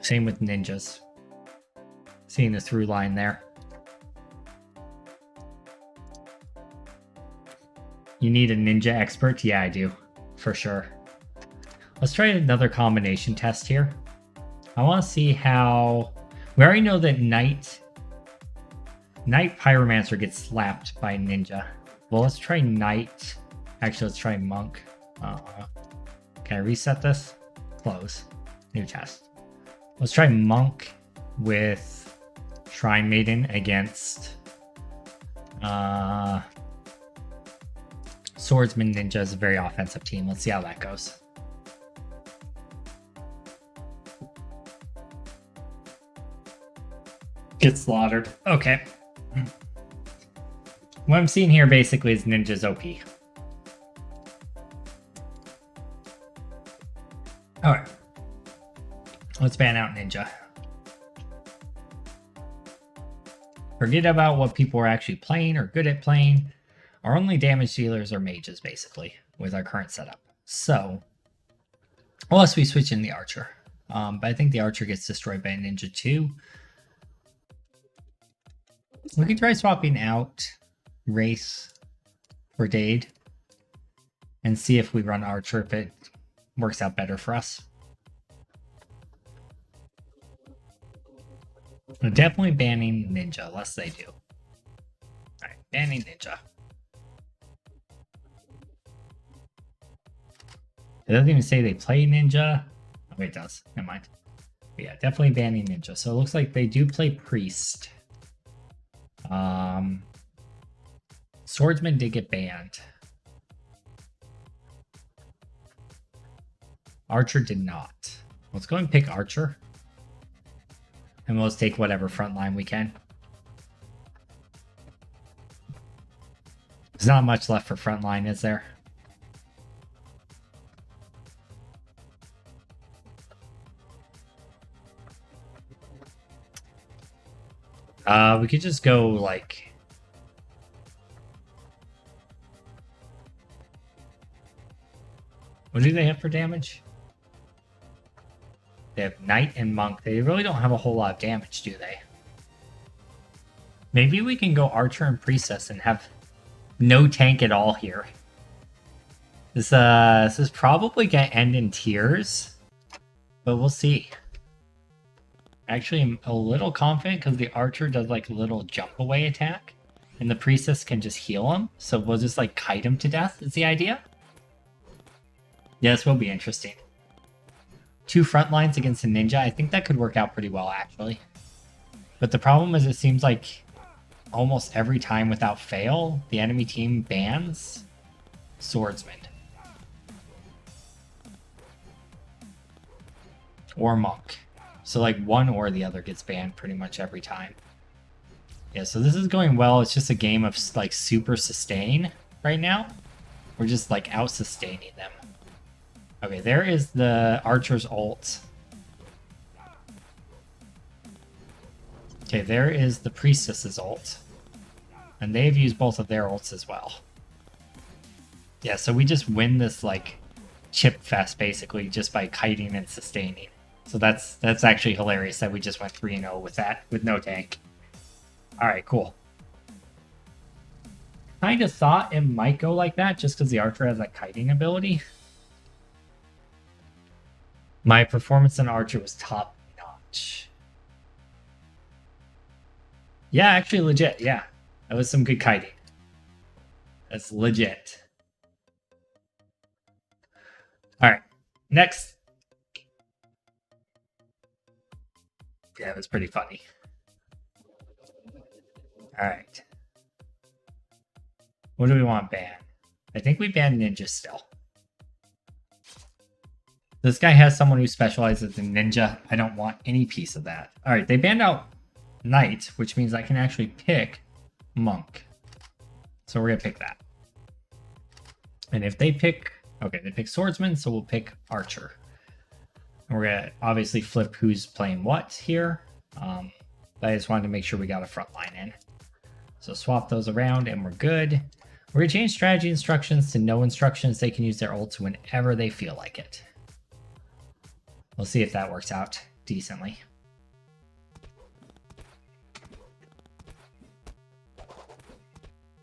Same with ninjas. Seeing the through line there. You need a ninja expert? Yeah, I do. For sure. Let's try another combination test here. I want to see how... We already know that Knight Pyromancer gets slapped by Ninja. Well, let's try Knight. Actually, let's try Monk. Can I reset this? Close. New test. Let's try Monk with Shrine Maiden against Swordsman Ninja is a very offensive team. Let's see how that goes. Get slaughtered. Okay. What I'm seeing here basically is Ninja's OP. Alright. Let's ban out Ninja. Forget about what people are actually playing or good at playing. Our only damage dealers are mages, basically, with our current setup. So, unless we switch in the archer. But I think the archer gets destroyed by a ninja too. We can try swapping out Race for Dade and see if we run archer, if it works out better for us. I'm definitely banning ninja, unless they do. Alright, banning ninja. It doesn't even say they play ninja. Oh, wait, it does. Never mind. But yeah, definitely banning ninja. So it looks like they do play priest. Swordsman did get banned. Archer did not. Let's go and pick Archer. And we'll just take whatever front line we can. There's not much left for front line, is there? We could just go like... What do they have for damage? They have knight and monk. They really don't have a whole lot of damage, do they? Maybe we can go archer and priestess and have no tank at all here. This is probably gonna end in tears, but we'll see. Actually, I'm a little confident because the archer does like a little jump away attack, and the priestess can just heal him. So we'll just like kite him to death. Is the idea? Yeah, this will be interesting. 2 front lines against a ninja. I think that could work out pretty well, actually. But the problem is, it seems like almost every time without fail, the enemy team bans swordsman or monk. So like one or the other gets banned pretty much every time. Yeah, so this is going well. It's just a game of like super sustain right now. We're just like out sustaining them. Okay, there is the archer's ult. Okay, there is the priestess's ult. And they've used both of their ults as well. Yeah, so we just win this like chip fest basically just by kiting and sustaining. So that's actually hilarious that we just went 3-0 with that, with no tank. Alright, cool. Kind of thought it might go like that just because the archer has that kiting ability. My performance in archer was top notch. Yeah, actually legit, yeah. That was some good kiting. That's legit. Alright, next. Yeah, it was pretty funny. Alright. What do we want ban? I think we banned ninja still. This guy has someone who specializes in ninja. I don't want any piece of that. Alright, they banned out knight, which means I can actually pick monk. So we're going to pick that. And if they pick... Okay, they pick swordsman, so we'll pick archer. And we're going to obviously flip who's playing what here. But I just wanted to make sure we got a front line in. So swap those around and we're good. We're going to change strategy instructions to no instructions. They can use their ults whenever they feel like it. We'll see if that works out decently.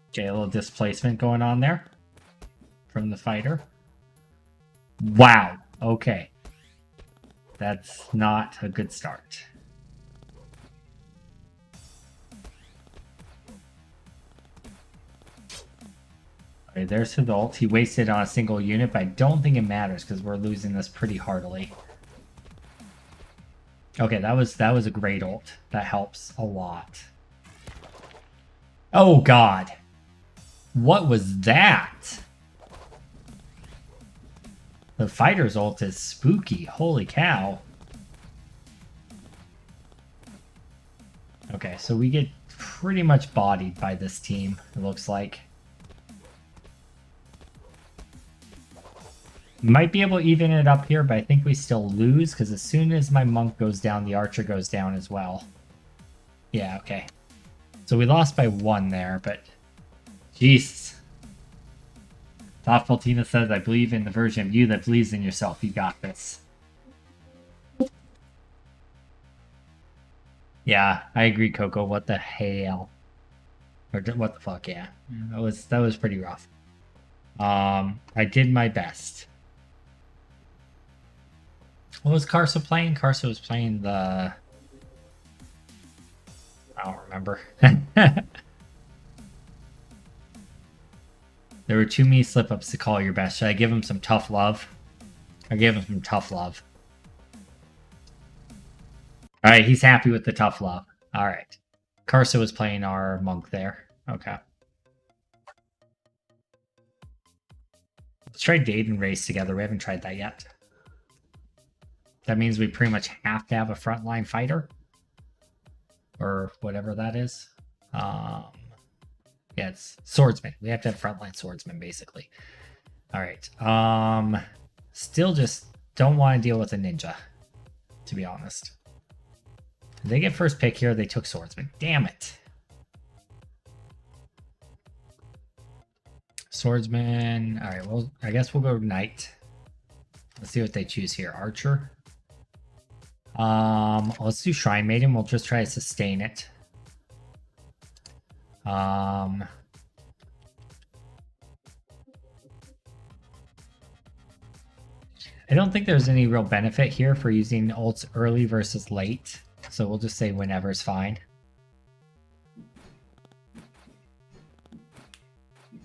Okay, a little displacement going on there from the fighter. Wow. Okay. That's not a good start. Okay, there's his ult. He wasted on a single unit, but I don't think it matters because we're losing this pretty heartily. Okay, that was a great ult. That helps a lot. Oh god. What was that? The fighter's ult is spooky. Holy cow. Okay, so we get pretty much bodied by this team, it looks like. Might be able to even it up here, but I think we still lose, because as soon as my monk goes down, the archer goes down as well. Yeah, okay. So we lost by 1 there, but... Jesus. Thoughtful Tina says, I believe in the version of you that believes in yourself. You got this. Yeah, I agree, Coco. What the hell? Or what the fuck, yeah. That was pretty rough. I did my best. What was Karsa playing? Karsa was playing the... I don't remember. There were too many slip-ups to call your best. Should I give him some tough love? I gave him some tough love. Alright, he's happy with the tough love. Alright. Karsa was playing our monk there. Okay. Let's try Dade and Race together. We haven't tried that yet. That means we pretty much have to have a frontline fighter. Or whatever that is. Yeah, it's swordsman. We have to have frontline swordsman, basically. Alright. Still just don't want to deal with a ninja, to be honest. They get first pick here. They took swordsman. Damn it. Swordsman. Alright, well, I guess we'll go knight. Let's see what they choose here. Archer. Let's do Shrine Maiden. We'll just try to sustain it. I don't think there's any real benefit here for using ults early versus late. So we'll just say whenever is fine.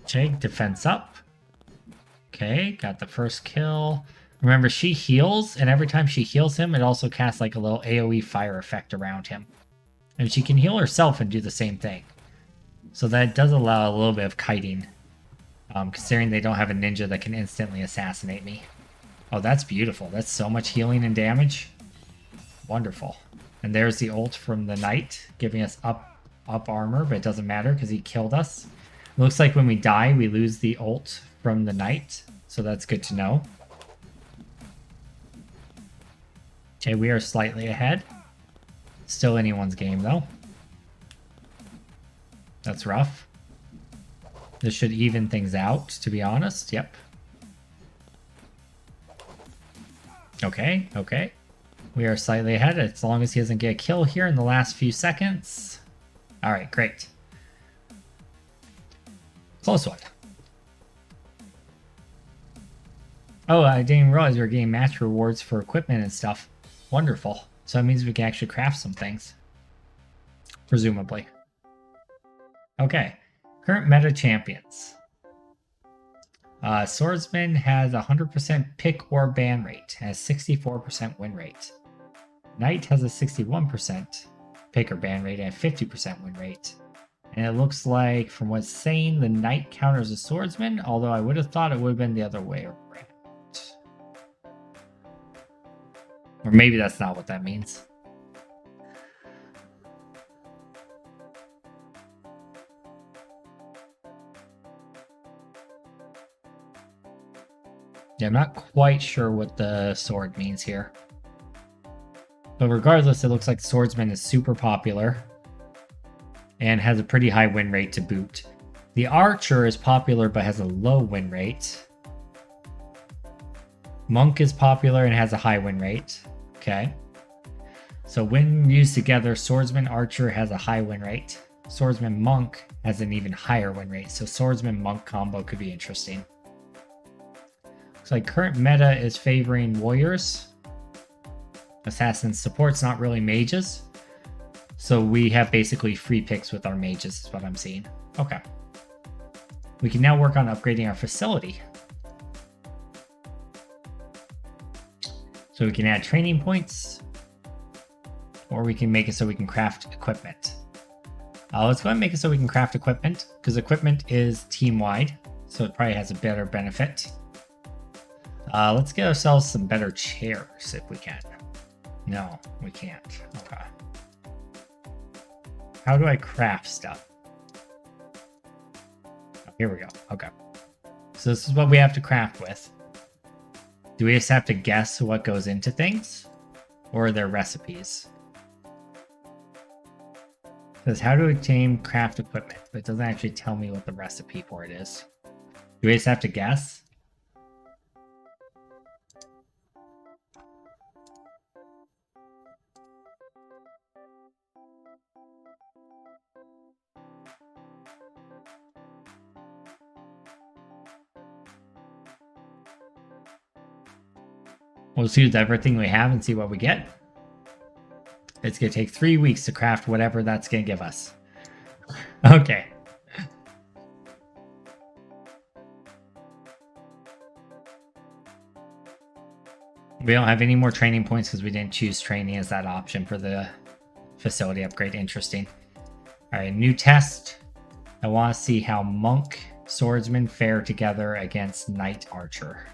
Okay, defense up. Okay, got the first kill. Remember, she heals, and every time she heals him, it also casts like a little AoE fire effect around him. And she can heal herself and do the same thing. So that does allow a little bit of kiting. Considering they don't have a ninja that can instantly assassinate me. Oh, that's beautiful. That's so much healing and damage. Wonderful. And there's the ult from the knight, giving us up armor, but it doesn't matter because he killed us. It looks like when we die, we lose the ult from the knight, so that's good to know. Okay, we are slightly ahead. Still anyone's game, though. That's rough. This should even things out, to be honest. Yep. Okay, okay. We are slightly ahead as long as he doesn't get a kill here in the last few seconds. All right, great. Close one. Oh, I didn't even realize we were getting match rewards for equipment and stuff. Wonderful. So that means we can actually craft some things. Presumably. Okay. Current meta champions. Swordsman has 100% pick or ban rate, has 64% win rate. Knight has a 61% pick or ban rate and a 50% win rate. And it looks like, from what's saying, the Knight counters the Swordsman, although I would have thought it would have been the other way around. Or maybe that's not what that means. Yeah, I'm not quite sure what the sword means here. But regardless, it looks like Swordsman is super popular and has a pretty high win rate to boot. The Archer is popular but has a low win rate. Monk is popular and has a high win rate. Okay. So when used together, Swordsman Archer has a high win rate. Swordsman Monk has an even higher win rate. So Swordsman Monk combo could be interesting. Looks like current meta is favoring warriors. Assassin support's not really mages. So we have basically free picks with our mages is what I'm seeing. Okay. We can now work on upgrading our facility. So we can add training points, or we can make it so we can craft equipment. Let's go ahead and make it so we can craft equipment, because equipment is team-wide, so it probably has a better benefit. Let's get ourselves some better chairs if we can. No, we can't. Okay. How do I craft stuff? Oh, here we go. Okay. So this is what we have to craft with. Do we just have to guess what goes into things? Or are there recipes? It says how to obtain craft equipment, but it doesn't actually tell me what the recipe for it is. Do we just have to guess? We'll just use everything we have and see what we get. It's going to take 3 weeks to craft whatever that's going to give us. Okay. We don't have any more training points because we didn't choose training as that option for the facility upgrade. Interesting. All right, new test. I want to see how Monk Swordsman fare together against Knight Archer.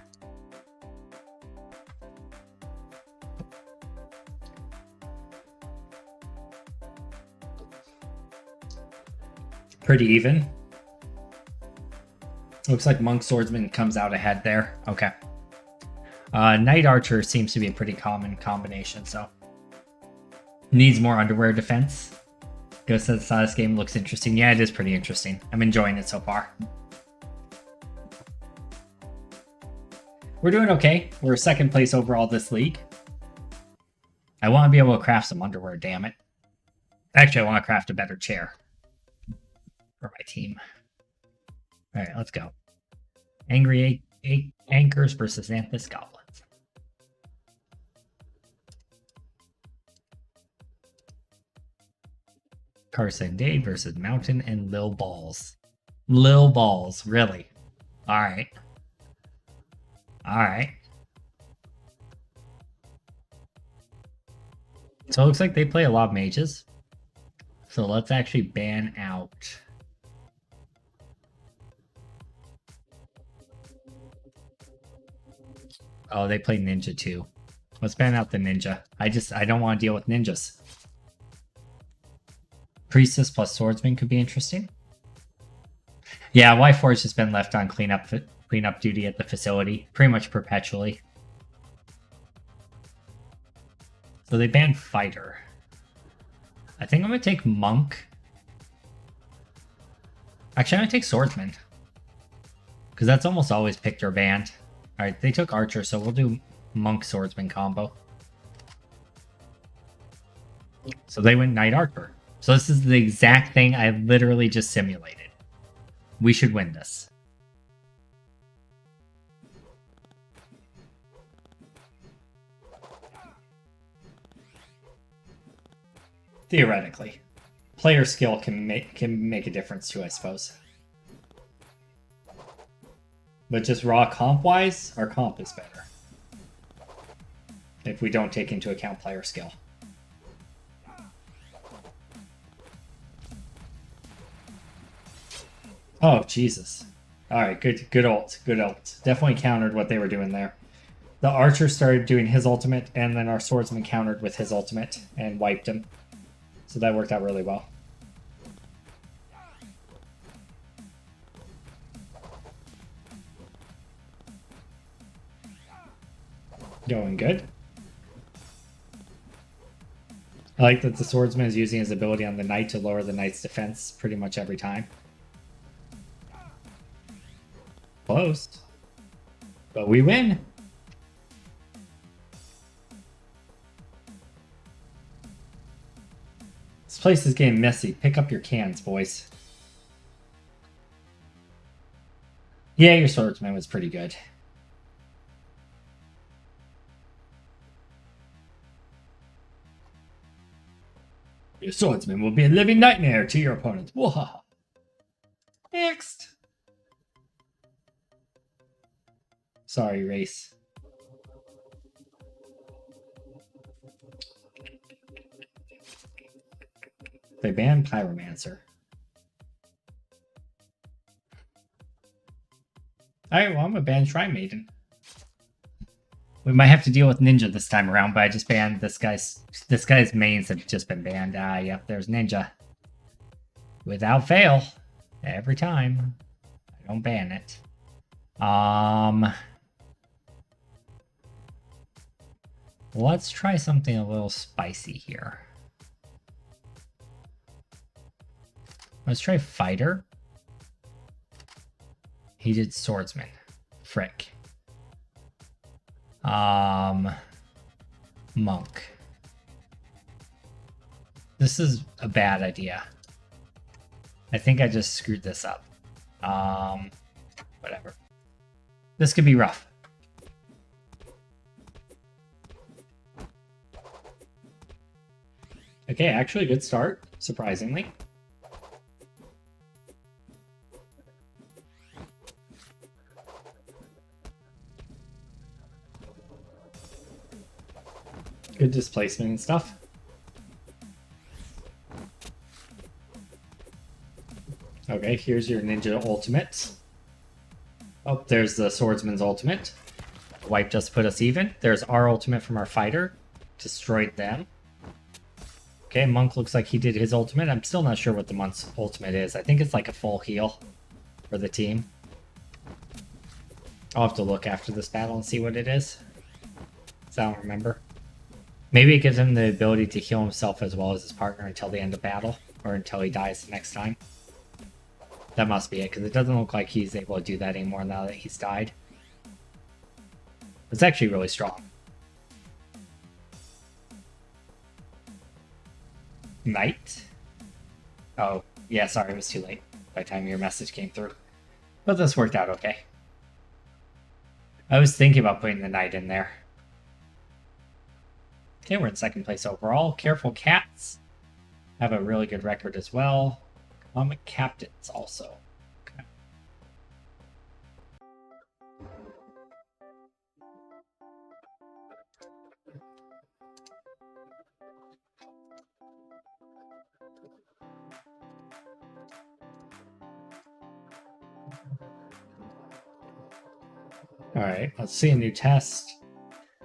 Pretty even. Looks like Monk Swordsman comes out ahead there. Okay. Knight Archer seems to be a pretty common combination, so. Needs more underwear defense. Ghost of the Silas game looks interesting. Yeah, it is pretty interesting. I'm enjoying it so far. We're doing okay. We're second place overall this league. I want to be able to craft some underwear, damn it. Actually, I want to craft a better chair for my team. All right, let's go. Angry eight Anchors versus Xanthus Goblins. Carson Dade versus Mountain and Lil Balls. Lil Balls, really? All right. All right. So it looks like they play a lot of mages. So let's actually ban out. Oh, they play ninja too. Let's ban out the ninja. I don't want to deal with ninjas. Priestess plus swordsman could be interesting. Yeah, Y4 has just been left on cleanup duty at the facility pretty much perpetually. So they banned fighter. I think I'm gonna take monk. Actually, I'm gonna take swordsman because that's almost always picked or banned. All right, they took archer, so we'll do monk swordsman combo. So they went knight archer. So this is the exact thing I literally just simulated. We should win this. Theoretically. Player skill can make a difference too, I suppose. But just raw comp-wise, our comp is better. If we don't take into account player skill. Oh, Jesus. Alright, good ult. Good ult. Definitely countered what they were doing there. The archer started doing his ultimate, and then our swordsman countered with his ultimate and wiped him. So that worked out really well. Going good. I like that the swordsman is using his ability on the knight to lower the knight's defense pretty much every time. Close. But we win. This place is getting messy. Pick up your cans, boys. Yeah, your swordsman was pretty good. Your swordsman will be a living nightmare to your opponent. Whoa. Next. Sorry, race. They banned Pyromancer. Alright, well, I'm a ban Shrine Maiden. We might have to deal with Ninja this time around, but I just banned this guy's mains have just been banned. Ah, yep, there's Ninja. Without fail. Every time. I don't ban it. Let's try something a little spicy here. Let's try Fighter. He did Swordsman. Frick. Monk. This is a bad idea. I think I just screwed this up. Whatever. This could be rough. Okay, actually a good start, surprisingly. Good displacement and stuff. Okay, here's your ninja ultimate. Oh, there's the swordsman's ultimate. Wipe just put us even. There's our ultimate from our fighter. Destroyed them. Okay, Monk looks like he did his ultimate. I'm still not sure what the Monk's ultimate is. I think it's like a full heal for the team. I'll have to look after this battle and see what it is. So I don't remember. Maybe it gives him the ability to heal himself as well as his partner until the end of battle, or until he dies the next time. That must be it, because it doesn't look like he's able to do that anymore now that he's died. It's actually really strong. Knight. Oh, yeah, sorry, it was too late by the time your message came through. But this worked out okay. I was thinking about putting the knight in there. Okay, we're in second place overall. Careful Cats have a really good record as well. Comic Captains also. Okay. All right, let's see a new test.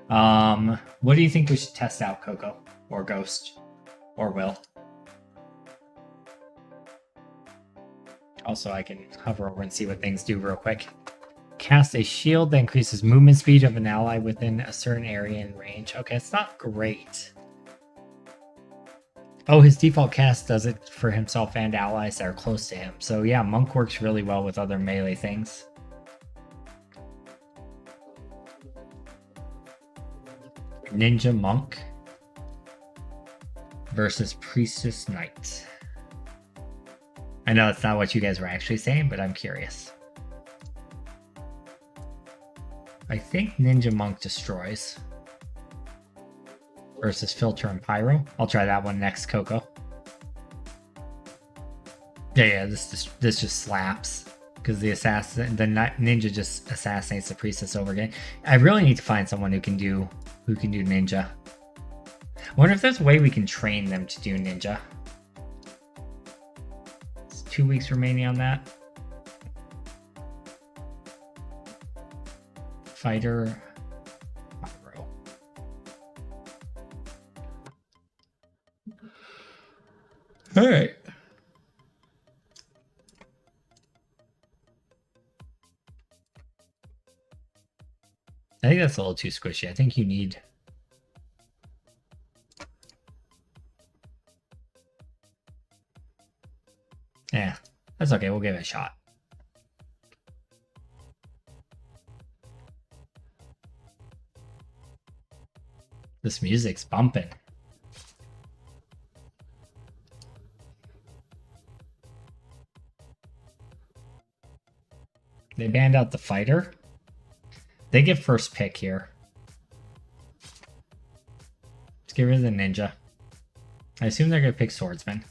What do you think we should test out, Coco? Or Ghost? Or Will? Also, I can hover over and see what things do real quick. Cast a shield that increases movement speed of an ally within a certain area and range. Okay, it's not great. Oh, his default cast does it for himself and allies that are close to him. So yeah, Monk works really well with other melee things. Ninja Monk versus Priestess Knight. I know that's not what you guys were actually saying, but I'm curious. I think Ninja Monk destroys. Versus Filter and Pyro. I'll try that one next, Coco. Yeah, this just slaps. Because the ninja just assassinates the priestess over again. I really need to find someone who can do ninja. I wonder if there's a way we can train them to do ninja. It's 2 weeks remaining on that. Fighter. Pyro. Alright. I think that's a little too squishy. I think you need... Yeah, that's okay. We'll give it a shot. This music's bumping. They banned out the fighter. They get first pick here. Let's get rid of the ninja. I assume they're going to pick swordsman.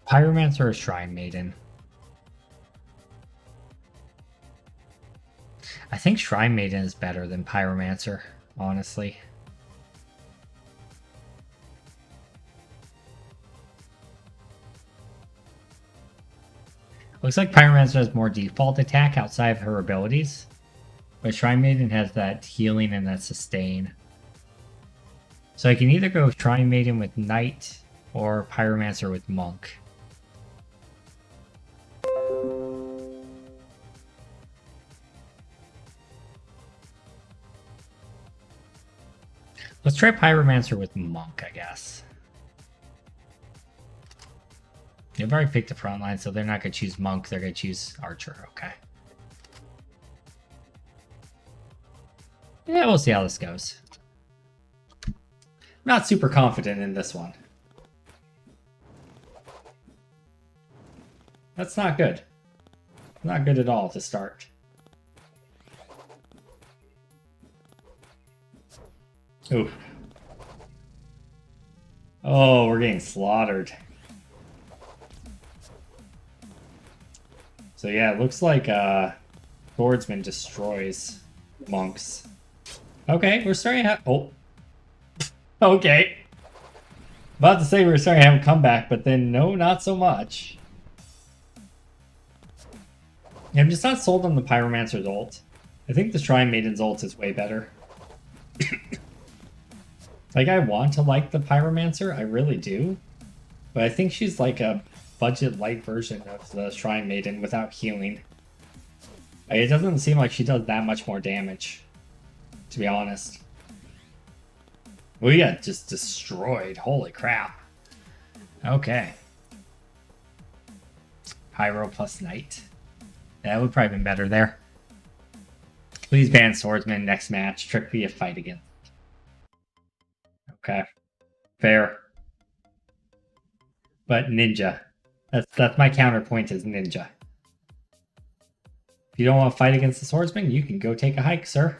Pyromancer or Shrine Maiden? I think Shrine Maiden is better than Pyromancer, honestly. Looks like Pyromancer has more default attack outside of her abilities. But Shrine Maiden has that healing and that sustain. So I can either go Shrine Maiden with Knight or Pyromancer with Monk. Let's try Pyromancer with Monk, I guess. They've already picked the front line, so they're not going to choose Monk. They're going to choose Archer. Okay. Yeah, we'll see how this goes. Not super confident in this one. That's not good. Not good at all to start. Oof. Oh, we're getting slaughtered. So yeah, it looks like Swordsman destroys monks. Okay, we're starting to have... Oh. Okay. About to say we were starting to have a comeback, but then no, not so much. Yeah, I'm just not sold on the Pyromancer's ult. I think the Shrine Maiden's ult is way better. Like, I want to like the Pyromancer, I really do. But I think she's like a budget light version of the Shrine Maiden without healing. It doesn't seem like she does that much more damage, to be honest. We got just destroyed. Holy crap. Okay. Pyro plus Knight. That would probably been better there. Please ban Swordsman next match. Trick via fight again. Okay. Fair. But Ninja. That's my counterpoint is Ninja. If you don't want to fight against the Swordsman, you can go take a hike, sir.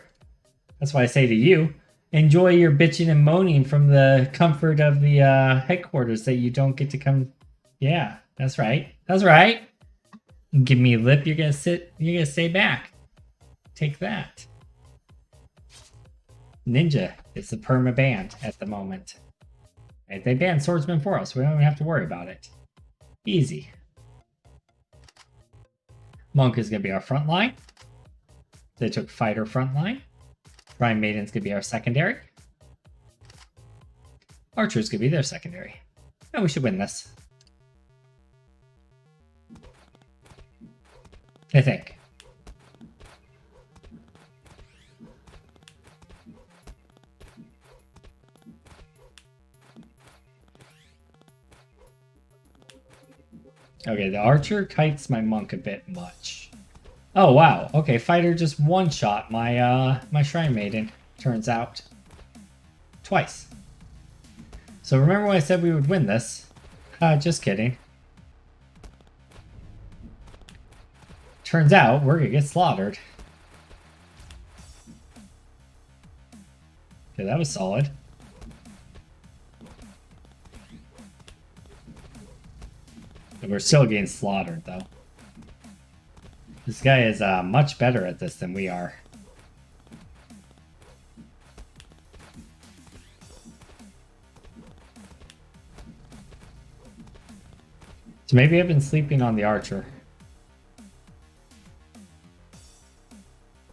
That's why I say to you, enjoy your bitching and moaning from the comfort of the headquarters that you don't get to come. Yeah, that's right. That's right. Give me a lip, you're gonna stay back. Take that. Ninja is the perma banned at the moment. Right, they banned Swordsman for us. We don't even have to worry about it. Easy. Monk is going to be our front line. They took Fighter front line. Shrine Maiden's going to be our secondary. Archer's going to be their secondary. And we should win this. I think. Okay, the Archer kites my Monk a bit much. Oh, wow. Okay, Fighter just one-shot my my Shrine Maiden, turns out. Twice. So remember when I said we would win this? Just kidding. Turns out we're gonna get slaughtered. Okay, that was solid. We're still getting slaughtered, though. This guy is much better at this than we are. So maybe I've been sleeping on the Archer.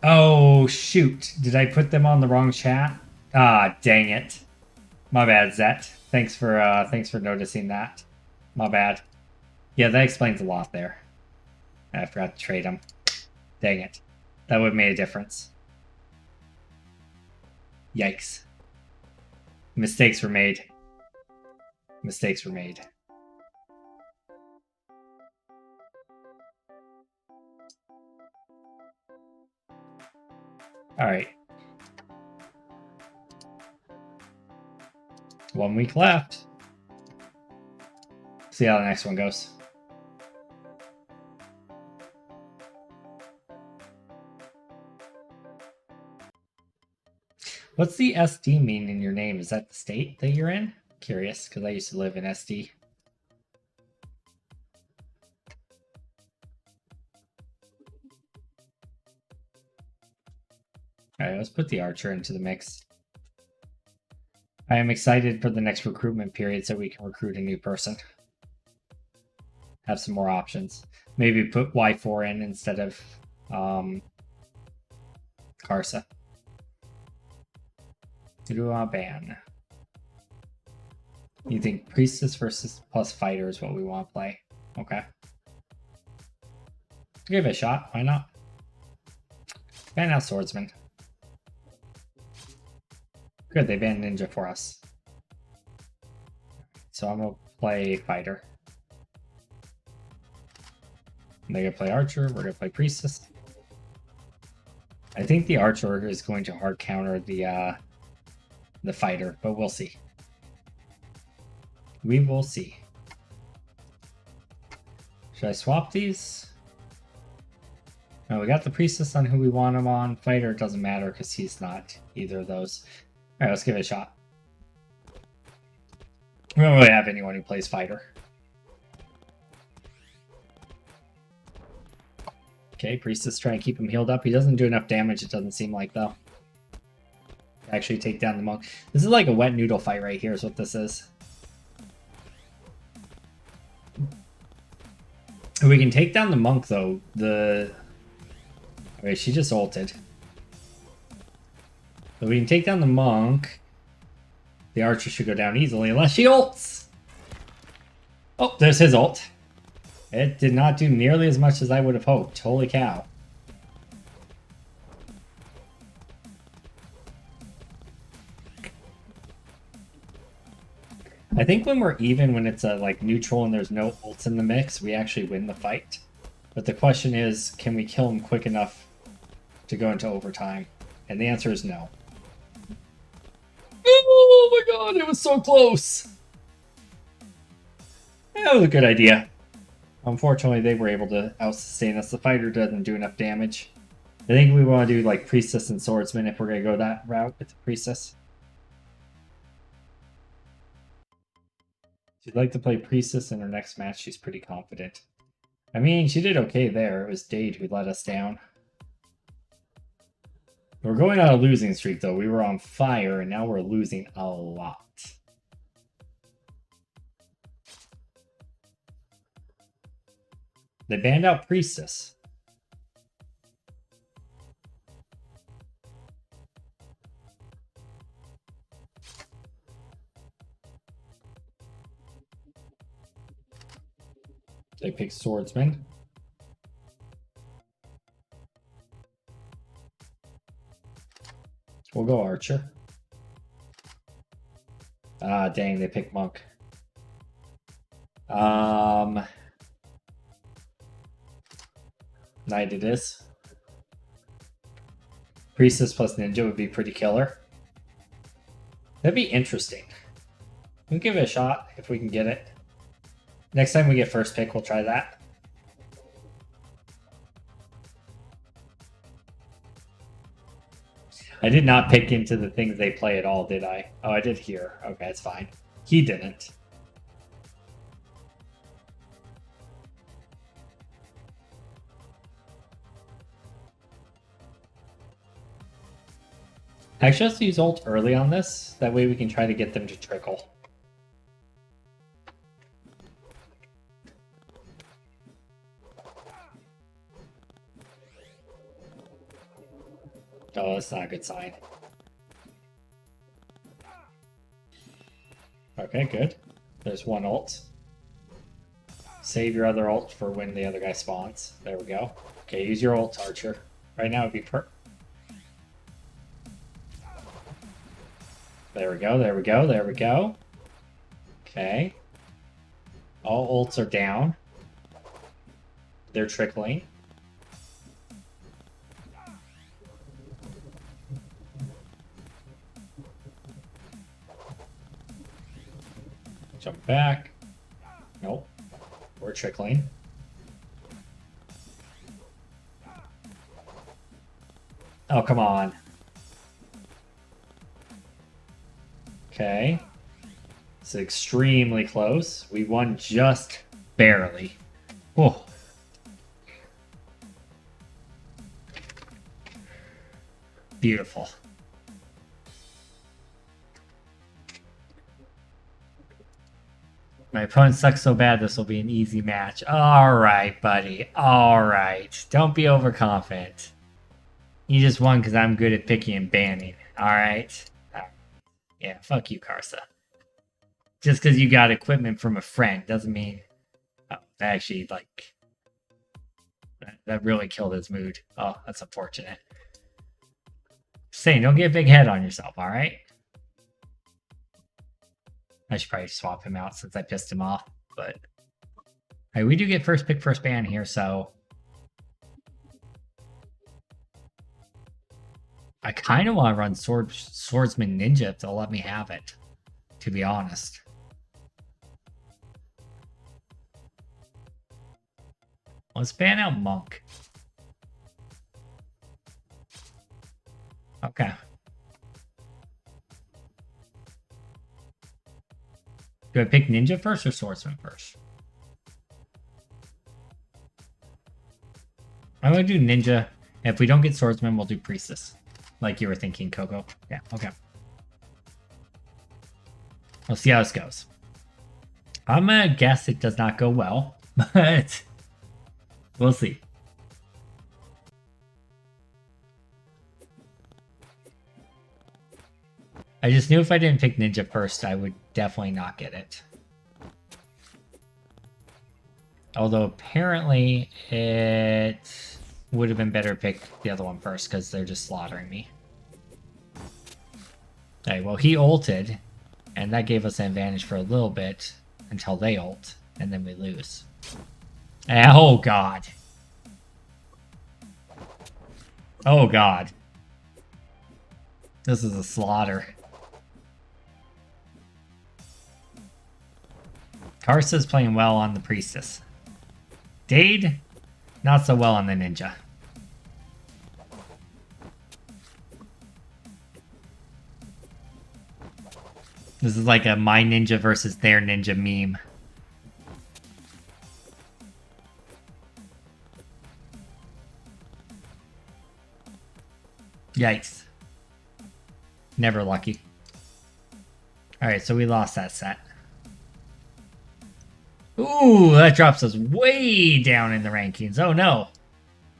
Oh, shoot. Did I put them on the wrong chat? Ah, dang it. My bad, Zet. Thanks for noticing that. My bad. Yeah, that explains a lot there. I forgot to trade him. Dang it. That would have made a difference. Yikes. Mistakes were made. Mistakes were made. Alright. 1 week left. See how the next one goes. What's the SD mean in your name? Is that the state that you're in? Curious, because I used to live in SD. Alright, let's put the Archer into the mix. I am excited for the next recruitment period so we can recruit a new person. Have some more options. Maybe put Y4 in instead of Karsa. Do a ban. You think Priestess versus plus Fighter is what we want to play? Okay. Give it a shot. Why not? Ban out Swordsman. Good, they banned Ninja for us. So I'm going to play Fighter. They're going to play Archer. We're going to play Priestess. I think the Archer is going to hard counter the Fighter, but we'll see. We will see. Should I swap these? No, we got the Priestess on who we want him on. Fighter, it doesn't matter because he's not either of those. Alright, let's give it a shot. We don't really have anyone who plays Fighter. Okay, Priestess trying to keep him healed up. He doesn't do enough damage, it doesn't seem like, though. Actually take down the Monk. This is like a wet noodle fight right here is what this is. If we can take down the Monk, though, okay, she just ulted. If we can take down the Monk, the Archer should go down easily, unless she ults! Oh, there's his ult. It did not do nearly as much as I would have hoped. Holy cow. I think when we're even, when it's a like neutral and there's no ults in the mix, we actually win the fight. But the question is, can we kill him quick enough to go into overtime? And the answer is no. Oh my god, it was so close! That was a good idea. Unfortunately, they were able to out-sustain us. The fighter doesn't do enough damage. I think we want to do like Priestess and Swordsman if we're going to go that route with the Priestess. She'd like to play Priestess in her next match. She's pretty confident. I mean, she did okay there. It was Dade who let us down. We're going on a losing streak, though. We were on fire, and now we're losing a lot. They banned out Priestess. They picked Swordsman. We'll go Archer. Ah, dang, they picked Monk. Knight it is. Priestess plus Ninja would be pretty killer. That'd be interesting. We'll give it a shot if we can get it. Next time we get first pick, we'll try that. I did not pick into the things they play at all, did I? Oh, I did here. Okay, it's fine. He didn't. Actually, let's use ult early on this. That way we can try to get them to trickle. Oh, that's not a good sign. Okay, good. There's one ult. Save your other ult for when the other guy spawns. There we go. Okay, use your ult, Archer. Right now it'd be There we go, there we go, there we go. Okay. All ults are down. They're trickling. Jump back. Nope. We're trickling. Oh, come on. Okay. It's extremely close. We won just barely. Oh. Beautiful. My opponent sucks so bad this will be an easy match. Alright, buddy. Alright. Don't be overconfident. You just won because I'm good at picking and banning. Alright? Yeah, fuck you, Karsa. Just because you got equipment from a friend doesn't mean... Oh, actually, like... That really killed his mood. Oh, that's unfortunate. Saying, don't get a big head on yourself, alright? I should probably swap him out since I pissed him off, but... Alright, we do get first pick, first ban here, so... I kind of want to run Swordsman Ninja if they'll let me have it, to be honest. Let's ban out Monk. Okay. Do I pick Ninja first or Swordsman first? I'm going to do Ninja. If we don't get Swordsman, we'll do Priestess. Like you were thinking, Coco. Yeah, okay. We'll see how this goes. I'm going to guess it does not go well, but we'll see. I just knew if I didn't pick Ninja first, I would definitely not get it. Although apparently it would have been better to pick the other one first because they're just slaughtering me. Okay, well he ulted, and that gave us an advantage for a little bit until they ult, and then we lose. Oh god. Oh god. This is a slaughter. Karsa's playing well on the Priestess. Dade, not so well on the Ninja. This is like a my ninja versus their ninja meme. Yikes. Never lucky. Alright, so we lost that set. Ooh, that drops us way down in the rankings. Oh no.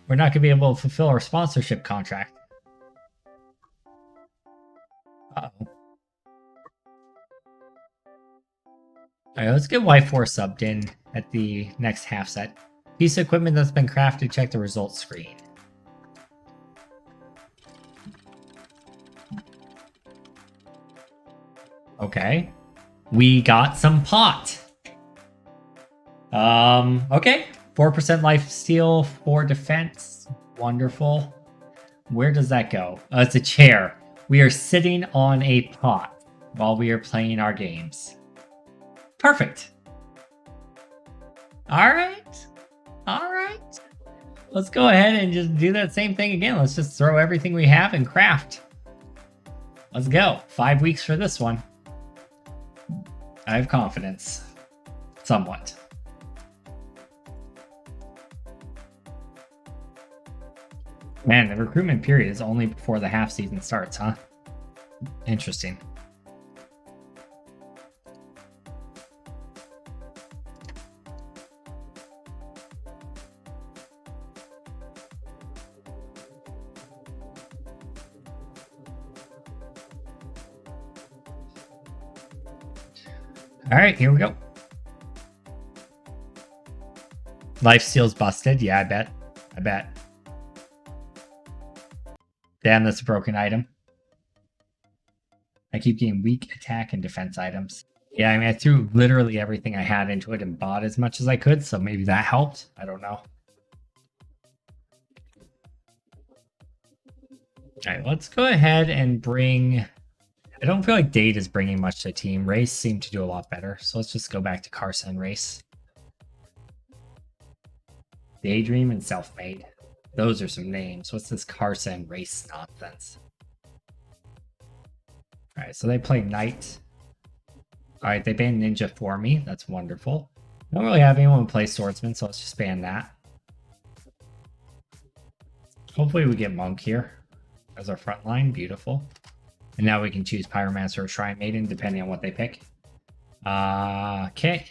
We're not going to be able to fulfill our sponsorship contract. Uh-oh. Alright, let's get Y4 subbed in at the next half set. Piece of equipment that's been crafted, check the results screen. Okay. We got some pot. Okay. 4% life steal, 4 defense. Wonderful. Where does that go? It's a chair. We are sitting on a pot while we are playing our games. Perfect. Alright. Alright. Let's go ahead and just do that same thing again. Let's just throw everything we have and craft. Let's go. 5 weeks for this one. I have confidence. Somewhat. Man, the recruitment period is only before the half season starts, huh? Interesting. All right, here we go. Life steal's busted. Yeah, I bet. I bet. Damn, that's a broken item. I keep getting weak attack and defense items. Yeah, I mean, I threw literally everything I had into it and bought as much as I could, so maybe that helped. I don't know. All right, let's go ahead and bring... I don't feel like Dade is bringing much to the team. Race seemed to do a lot better, so let's just go back to Karsa and Race. Daydream and Self-Made. Those are some names. What's this Karsa and Race nonsense? Alright, so they play Knight. Alright, they banned Ninja for me. That's wonderful. I don't really have anyone who plays Swordsman, so let's just ban that. Hopefully we get Monk here as our front line. Beautiful. And now we can choose Pyromancer or Shrine Maiden, depending on what they pick. Okay.